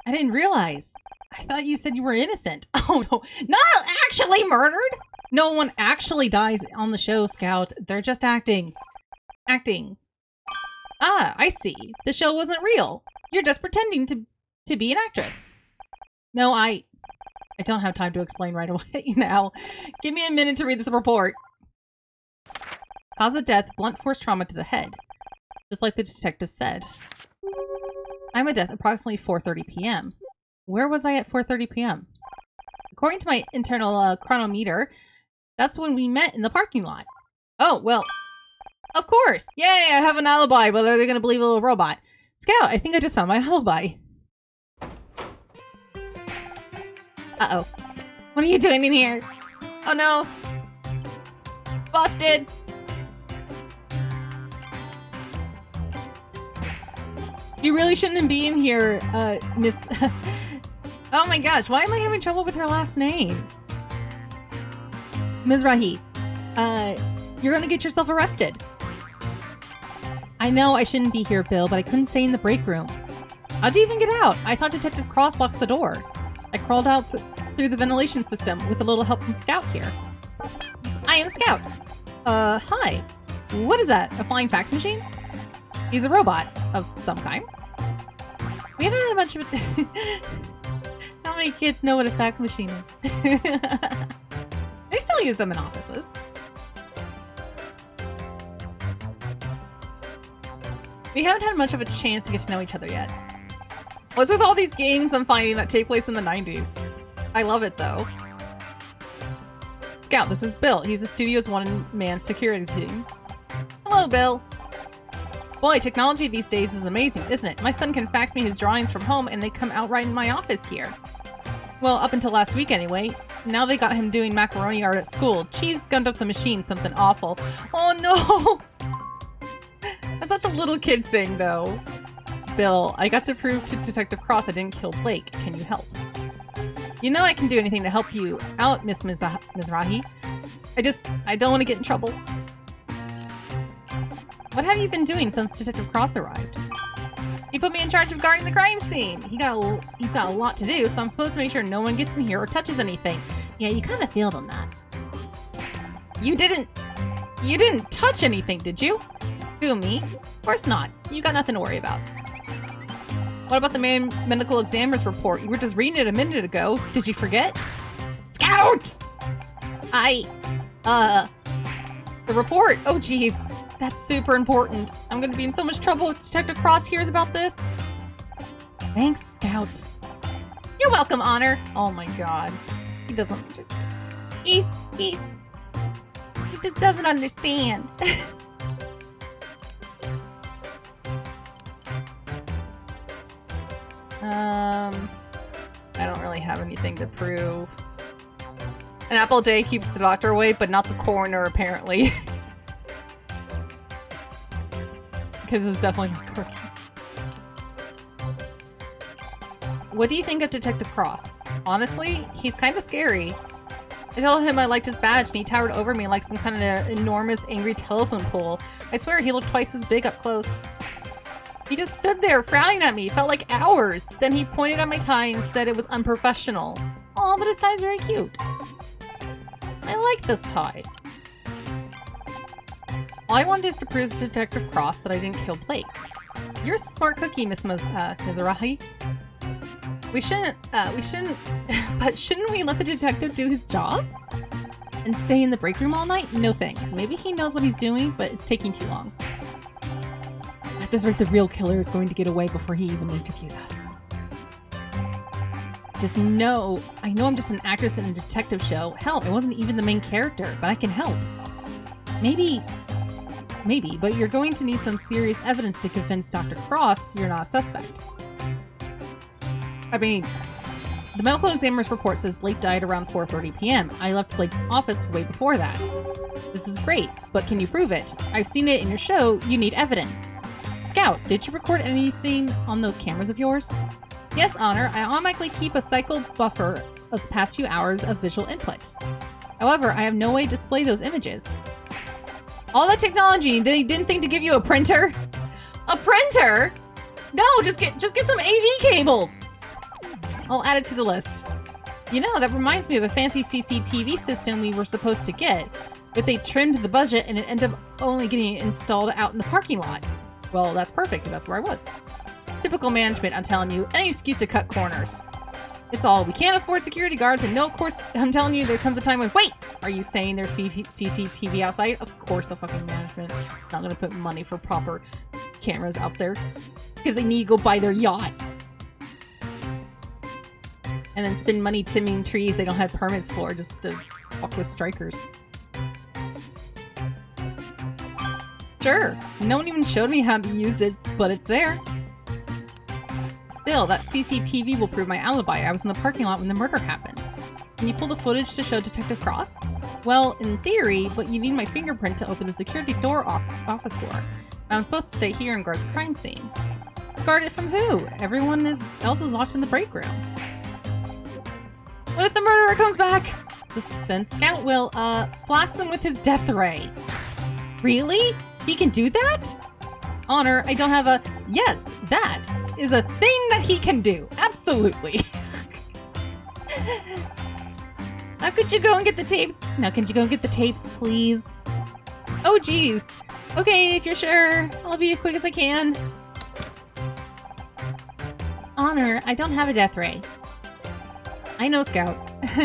I didn't realize. I thought you said you were innocent. Oh no, not actually murdered! No one actually dies on the show, Scout. They're just acting. Acting. Ah, I see. The show wasn't real. You're just pretending to be an actress. No, I don't have time to explain right away now. Give me a minute to read this report. Cause of death, blunt force trauma to the head. Just like the detective said. Time of death, approximately 4:30 p.m. Where was I at 4:30 p.m.? According to my internal chronometer, that's when we met in the parking lot. Oh, well, of course. Yay, I have an alibi, but are they going to believe a little robot? Scout, I think I just found my alibi. Uh-oh. What are you doing in here? Oh no. Busted. You really shouldn't be in here, Miss... Oh my gosh, why am I having trouble with her last name? Mizrahi, you're gonna get yourself arrested. I know I shouldn't be here, Bill, but I couldn't stay in the break room. How'd you even get out? I thought Detective Cross locked the door. I crawled out through the ventilation system with a little help from Scout here. I am Scout. Hi. What is that? A flying fax machine? He's a robot of some kind. We haven't had a bunch of... How many kids know what a fax machine is? They still use them in offices. We haven't had much of a chance to get to know each other yet. What's with all these games I'm finding that take place in the 90s? I love it though. Scout, this is Bill. He's the studio's one-man security team. Hello, Bill. Boy, technology these days is amazing, isn't it? My son can fax me his drawings from home and they come out right in my office here. Well, up until last week anyway. Now they got him doing macaroni art at school. Cheese gummed up the machine, something awful. Oh no! That's such a little kid thing though. Bill, I got to prove to Detective Cross I didn't kill Blake. Can you help? You know I can do anything to help you out, Miss Mizrahi. I don't want to get in trouble. What have you been doing since Detective Cross arrived? He put me in charge of guarding the crime scene. He's got a lot to do, so I'm supposed to make sure no one gets in here or touches anything. Yeah, you kind of failed on that. You didn't touch anything, did you? Who, me? Of course not. You got nothing to worry about. What about the medical examiner's report? You were just reading it a minute ago. Did you forget? Scout! The report. Oh, jeez. That's super important. I'm gonna be in so much trouble if Detective Cross hears about this. Thanks, Scout. You're welcome, Honor. Oh my god. He doesn't just... He just doesn't understand. I don't really have anything to prove. An apple a day keeps the doctor away, but not the coroner, apparently. Because it's definitely not working. What do you think of Detective Cross? Honestly, he's kind of scary. I told him I liked his badge and he towered over me like some kind of enormous angry telephone pole. I swear he looked twice as big up close. He just stood there frowning at me. It felt like hours. Then he pointed at my tie and said it was unprofessional. Aw, but his tie's very cute. I like this tie. All I wanted is to prove to Detective Cross that I didn't kill Blake. You're a smart cookie, Miss Mizrahi. We shouldn't, but shouldn't we let the detective do his job? And stay in the break room all night? No thanks. Maybe he knows what he's doing, but it's taking too long. At this rate, the real killer is going to get away before he even interviews us. I know I'm just an actress in a detective show. Hell, I wasn't even the main character, but I can help. Maybe, but you're going to need some serious evidence to convince Dr. Cross you're not a suspect. I mean, the medical examiner's report says Blake died around 4:30 p.m. I left Blake's office way before that. This is great, but can you prove it? I've seen it in your show. You need evidence. Scout, did you record anything on those cameras of yours? Yes, Honor. I automatically keep a cycle buffer of the past few hours of visual input. However, I have no way to display those images. All that technology, they didn't think to give you a printer? A printer? No, just get some AV cables. I'll add it to the list. You know, that reminds me of a fancy CCTV system we were supposed to get, but they trimmed the budget and it ended up only getting installed out in the parking lot. Well, that's perfect, because that's where I was. Typical management, I'm telling you. Any excuse to cut corners. It's all, we can't afford security guards, and no, of course, I'm telling you, there comes a time when, wait! Are you saying there's CCTV outside? Of course the fucking management not gonna put money for proper cameras out there. Because they need to go buy their yachts. And then spend money trimming trees they don't have permits for, just to fuck with strikers. Sure, no one even showed me how to use it, but it's there. Bill, that CCTV will prove my alibi. I was in the parking lot when the murder happened. Can you pull the footage to show Detective Cross? Well, in theory, but you need my fingerprint to open the security door office door. I'm supposed to stay here and guard the crime scene. Guard it from who? Everyone else is locked in the break room. What if the murderer comes back? Then Scout will, blast them with his death ray. Really? He can do that? Honor, I don't have a... Yes, that is a thing that he can do. Absolutely. Now could you go and get the tapes? Now could you go and get the tapes, please? Oh, geez. Okay, if you're sure. I'll be as quick as I can. Honor, I don't have a death ray. I know, Scout.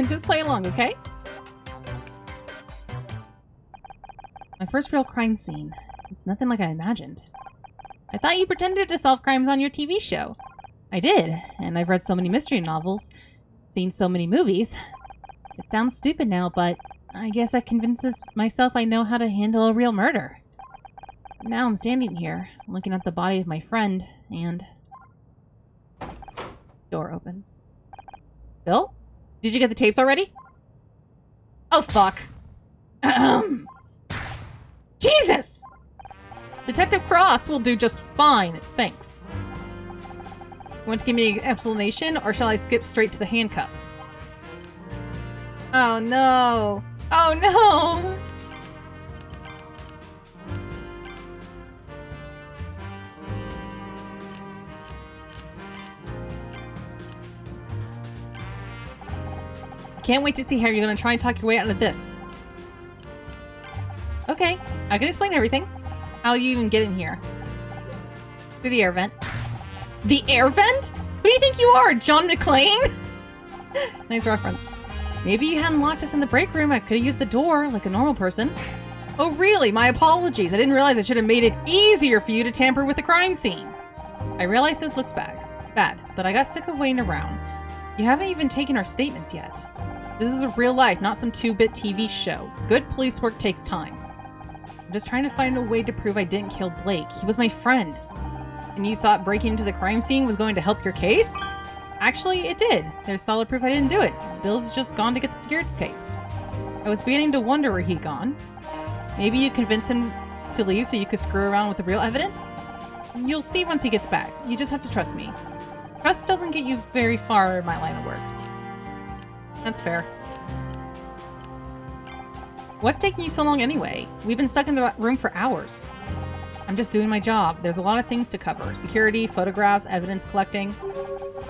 Just play along, okay? My first real crime scene. It's nothing like I imagined. I thought you pretended to solve crimes on your TV show. I did, and I've read so many mystery novels, seen so many movies. It sounds stupid now, but I guess I convinced myself I know how to handle a real murder. Now I'm standing here, looking at the body of my friend, and... Door opens. Bill? Did you get the tapes already? Oh, fuck. Jesus! Detective Cross will do just fine, thanks. You want to give me an explanation, or shall I skip straight to the handcuffs? Oh no! Oh no! I can't wait to see how you're gonna try and talk your way out of this. Okay, I can explain everything. How you even get in here? Through the air vent. The air vent? Who do you think you are, John McClane? Nice reference. Maybe you hadn't locked us in the break room. I could have used the door like a normal person. Oh really? My apologies. I didn't realize I should have made it easier for you to tamper with the crime scene. I realize this looks bad, but I got sick of waiting around. You haven't even taken our statements yet. This is a real life, not some 2-bit TV show. Good police work takes time. I'm just trying to find a way to prove I didn't kill Blake. He was my friend. And you thought breaking into the crime scene was going to help your case? Actually, it did. There's solid proof I didn't do it. Bill's just gone to get the security tapes. I was beginning to wonder where he'd gone. Maybe you convinced him to leave so you could screw around with the real evidence? You'll see once he gets back. You just have to trust me. Trust doesn't get you very far in my line of work. That's fair. What's taking you so long anyway? We've been stuck in the room for hours. I'm just doing my job. There's a lot of things to cover. Security, photographs, evidence collecting.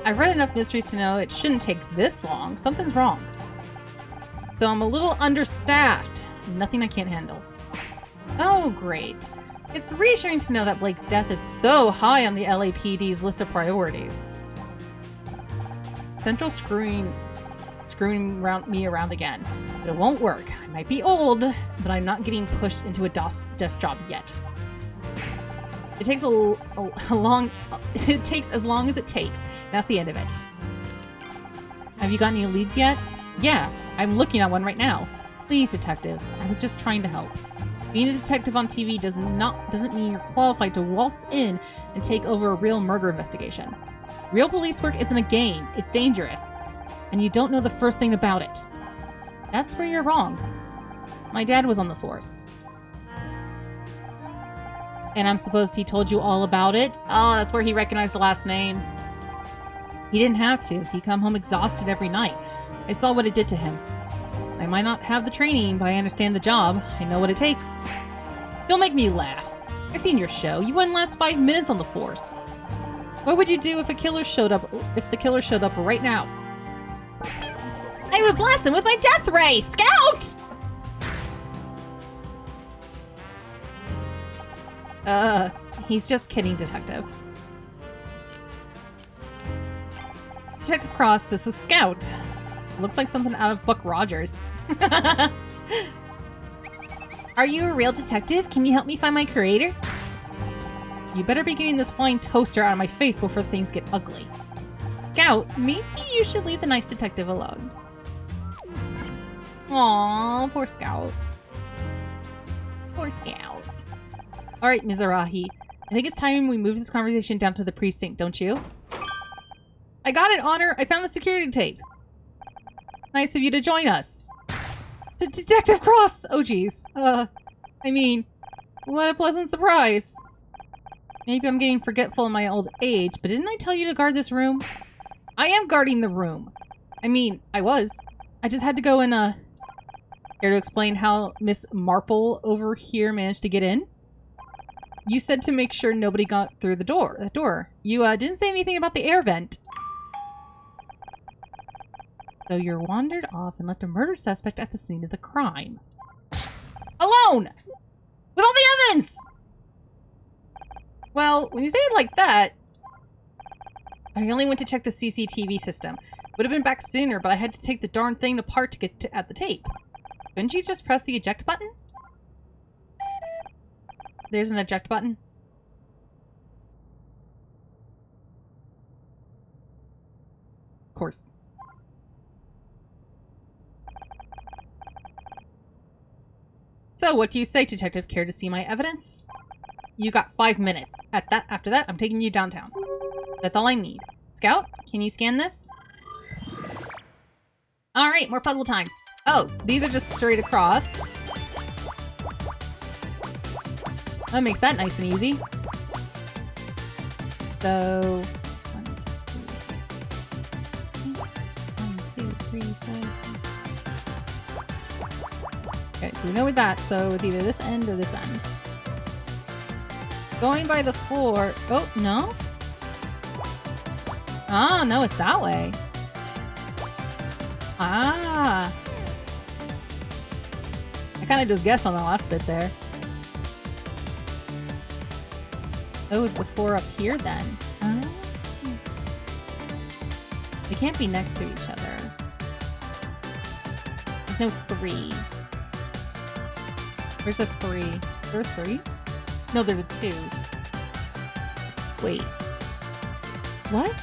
I've read enough mysteries to know it shouldn't take this long. Something's wrong. So I'm a little understaffed. Nothing I can't handle. Oh, great. It's reassuring to know that Blake's death is so high on the LAPD's list of priorities. Central screwing me around again. But it won't work. I might be old, but I'm not getting pushed into a desk job yet. It takes it takes as long as it takes. That's the end of it. Have you got any leads yet? Yeah, I'm looking at one right now. Please, detective. I was just trying to help. Being a detective on TV doesn't mean you're qualified to waltz in and take over a real murder investigation. Real police work isn't a game. It's dangerous. And you don't know the first thing about it. That's where you're wrong. My dad was on the force. And I'm supposed he told you all about it? Oh, that's where he recognized the last name. He didn't have to. He come home exhausted every night. I saw what it did to him. I might not have the training, but I understand the job. I know what it takes. Don't make me laugh. I've seen your show. You wouldn't last 5 minutes on the force. What would you do if the killer showed up right now? I would blast him with my death ray! Scout! He's just kidding, Detective. Detective Cross, this is Scout. Looks like something out of Buck Rogers. Are you a real detective? Can you help me find my creator? You better be getting this flying toaster out of my face before things get ugly. Scout, maybe you should leave the nice detective alone. Aww, poor Scout. Poor Scout. Alright, Mizrahi. I think it's time we move this conversation down to the precinct, don't you? I got it, Honor! I found the security tape! Nice of you to join us. Detective Cross! Oh, geez. I mean, what a pleasant surprise. Maybe I'm getting forgetful in my old age, but didn't I tell you to guard this room? I am guarding the room. I mean, I was. I just had to go and, care to explain how Miss Marple over here managed to get in? You said to make sure nobody got through the door. You, didn't say anything about the air vent. So you wandered off and left a murder suspect at the scene of the crime. Alone! With all the evidence! Well, when you say it like that... I only went to check the CCTV system. Would have been back sooner, but I had to take the darn thing apart to get at the tape. Couldn't you just press the eject button? There's an eject button. Of course. So, what do you say, Detective? Care to see my evidence? You got 5 minutes. After that, I'm taking you downtown. That's all I need. Scout, can you scan this? Alright, more puzzle time. Oh, these are just straight across. That makes that nice and easy. So... 1, 2, 3, 4. Okay, so we know with that, so it's either this end or this end. Going by the 4... Oh, no? Ah, no, it's that way. Ah! I kind of just guessed on the last bit there. Oh, is the 4 up here then? Oh. They can't be next to each other. There's no 3. Where's a 3? Is there a 3? No, there's a 2. Wait. What?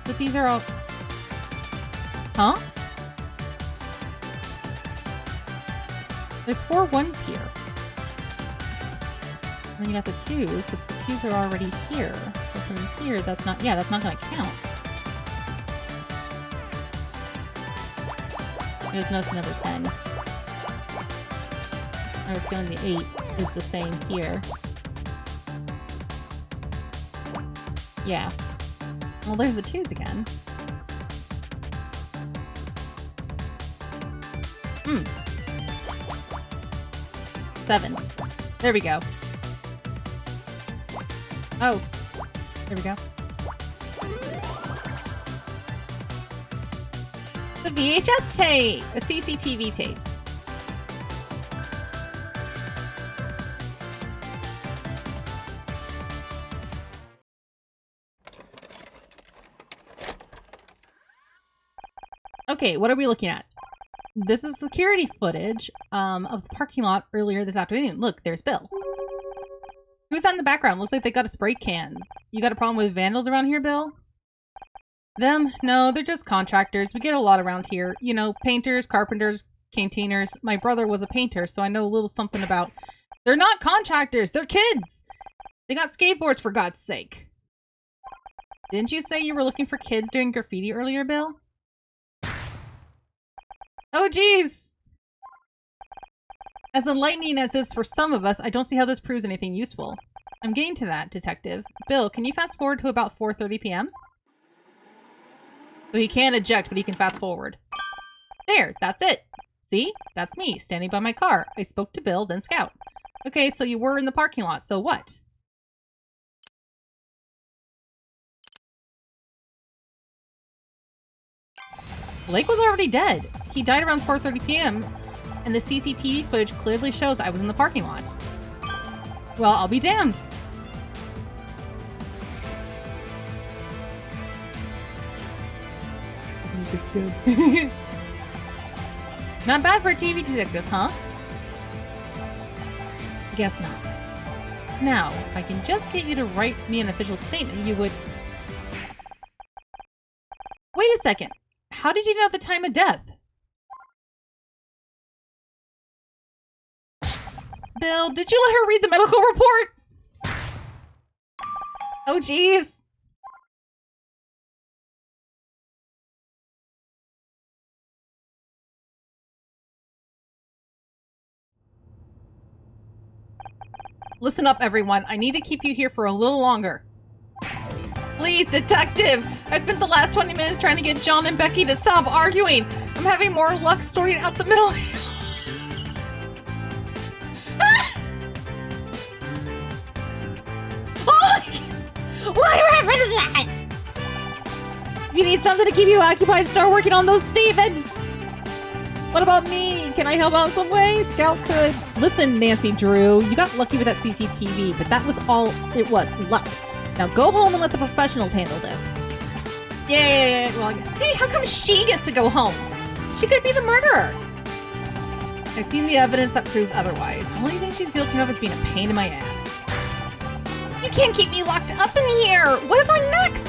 But these are all... Huh? There's 4 1s here. And then you got the 2s, but the 2s are already here. So from here, that's not... Yeah, that's not gonna count. There's no number 10. I have a feeling the 8 is the same here. Yeah. Well, there's the 2s again. Hmm. 7s. There we go. Oh. There we go. The VHS tape! A CCTV tape. Okay, what are we looking at? This is security footage of the parking lot earlier this afternoon. Look, there's Bill. Who's that in the background? Looks like they got to spray cans. You got a problem with vandals around here, Bill? Them? No, they're just contractors. We get a lot around here. You know, painters, carpenters, canteeners. My brother was a painter, so I know a little something about... They're not contractors! They're kids! They got skateboards, for God's sake. Didn't you say you were looking for kids doing graffiti earlier, Bill? Oh, geez! As enlightening as this for some of us, I don't see how this proves anything useful. I'm getting to that, Detective. Bill, can you fast forward to about 4:30 p.m.? So he can't eject, but he can fast forward. There, that's it. See? That's me, standing by my car. I spoke to Bill, then Scout. Okay, so you were in the parking lot, so what? Blake was already dead. He died around 4:30 p.m., and the CCTV footage clearly shows I was in the parking lot. Well, I'll be damned. This music's good. Not bad for a TV detective, huh? Guess not. Now, if I can just get you to write me an official statement, you would... Wait a second. How did you know the time of death? Bill, did you let her read the medical report? Oh, jeez. Listen up, everyone. I need to keep you here for a little longer. Please, detective! I spent the last 20 minutes trying to get John and Becky to stop arguing. I'm having more luck sorting out the middle. What reference is that? If you need something to keep you occupied, start working on those statements. What about me? Can I help out some way? Scout could. Listen, Nancy Drew, you got lucky with that CCTV, but that was all it was, luck. Now go home and let the professionals handle this. Yeah. Well, hey, how come she gets to go home? She could be the murderer. I've seen the evidence that proves otherwise. The only thing she's guilty of is being a pain in my ass. You can't keep me locked up in here! What if I'm next?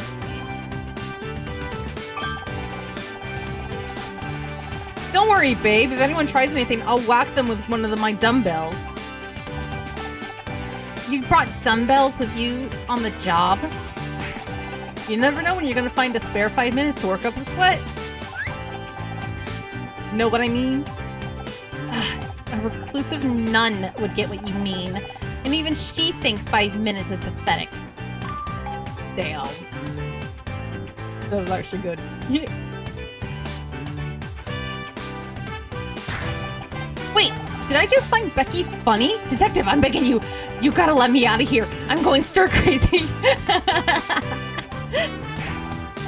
Don't worry, babe. If anyone tries anything, I'll whack them with one of my dumbbells. You brought dumbbells with you on the job? You never know when you're gonna find a spare 5 minutes to work up the sweat. Know what I mean? A reclusive nun would get what you mean. And even she thinks 5 minutes is pathetic. Damn. That was actually good. Wait, did I just find Becky funny? Detective, I'm begging you. You gotta let me out of here. I'm going stir crazy.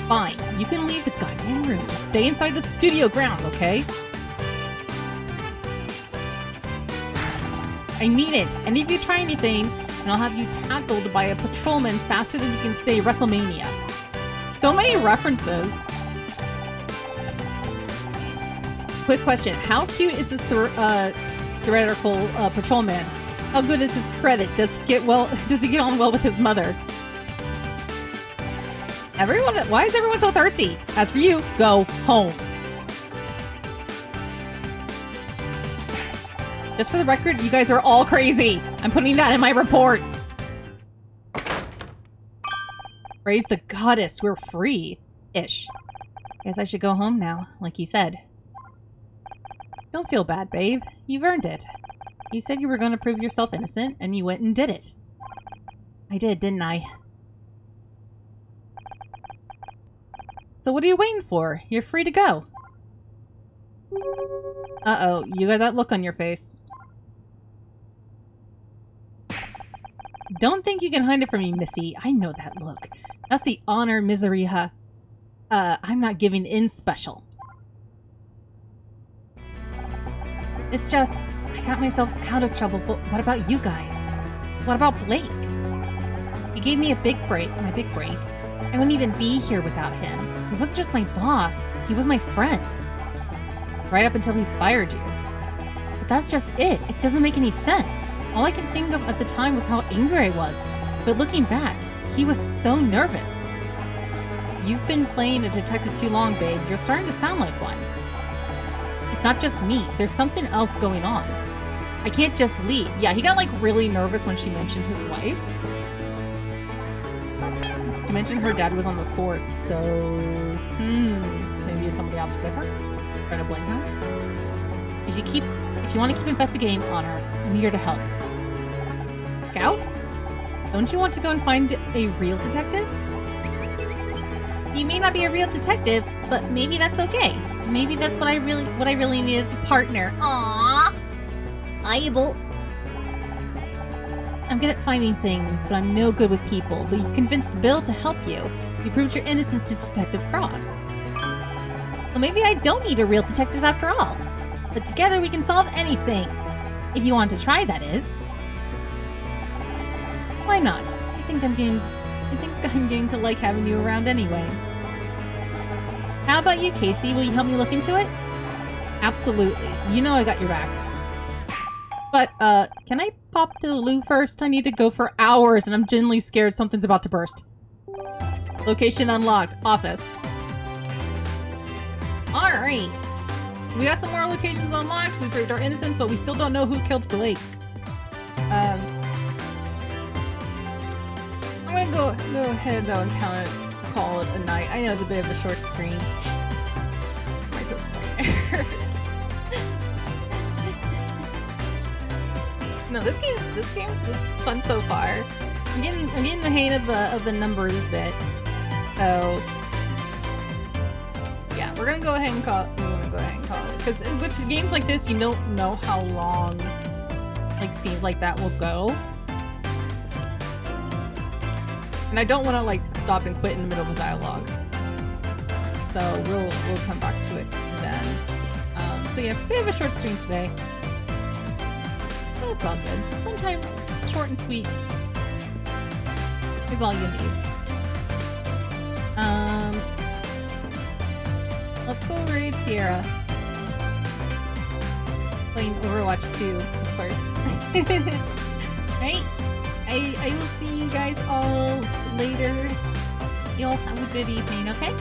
Fine, you can leave the goddamn room. Just stay inside the studio ground, okay? I mean it. And if you try anything, and I'll have you tackled by a patrolman faster than you can say WrestleMania. So many references. Quick question. How cute is this theoretical patrolman? How good is his credit? Does he get on well with his mother? Why is everyone so thirsty? As for you, go home. Just for the record, you guys are all crazy. I'm putting that in my report. Praise the goddess, we're free. Ish. Guess I should go home now, like you said. Don't feel bad, babe. You've earned it. You said you were going to prove yourself innocent, and you went and did it. I did, didn't I? So what are you waiting for? You're free to go. Uh-oh, you got that look on your face. Don't think you can hide it from me, Missy. I know that look. That's the honor misery, I'm not giving in special. It's just, I got myself out of trouble, but what about you guys? What about Blake? He gave me my big break. I wouldn't even be here without him. He wasn't just my boss, he was my friend. Right up until he fired you. But that's just it. It doesn't make any sense. All I can think of at the time was how angry I was. But looking back, he was so nervous. You've been playing a detective too long, babe. You're starting to sound like one. It's not just me. There's something else going on. I can't just leave. Yeah, he got like really nervous when she mentioned his wife. She mentioned her dad was on the force, so maybe somebody out with her, trying to blame her. If you want to keep investigating on her, I'm here to help. Scout? Don't you want to go and find a real detective? You may not be a real detective, but maybe that's okay. Maybe that's what I really need is a partner. Aww. I'm good at finding things, but I'm no good with people. But you convinced Bill to help you. You proved your innocence to Detective Cross. Well, maybe I don't need a real detective after all. But together we can solve anything. If you want to try, that is. Why not? I think I'm getting to like having you around anyway. How about you, Casey? Will you help me look into it? Absolutely. You know I got your back. But, can I pop to the loo first? I need to go for hours and I'm genuinely scared something's about to burst. Location unlocked. Office. Alright. We got some more locations unlocked. We proved our innocence, but we still don't know who killed Blake. I'm gonna go ahead though and call it a night. I know it's a bit of a short screen. My throat's starting to hurt. No, this is fun so far. I'm getting the hang of the numbers bit. So yeah, we're gonna go ahead and call it. Because with games like this, you don't know how long like scenes like that will go. And I don't want to like stop and quit in the middle of the dialogue. So we'll come back to it then. So yeah, we have a short stream today. It's all good. Sometimes short and sweet is all you need. Let's go raid Sierra. Playing Overwatch 2, of course. Right? I will see you guys all later. You'll have a good evening, okay?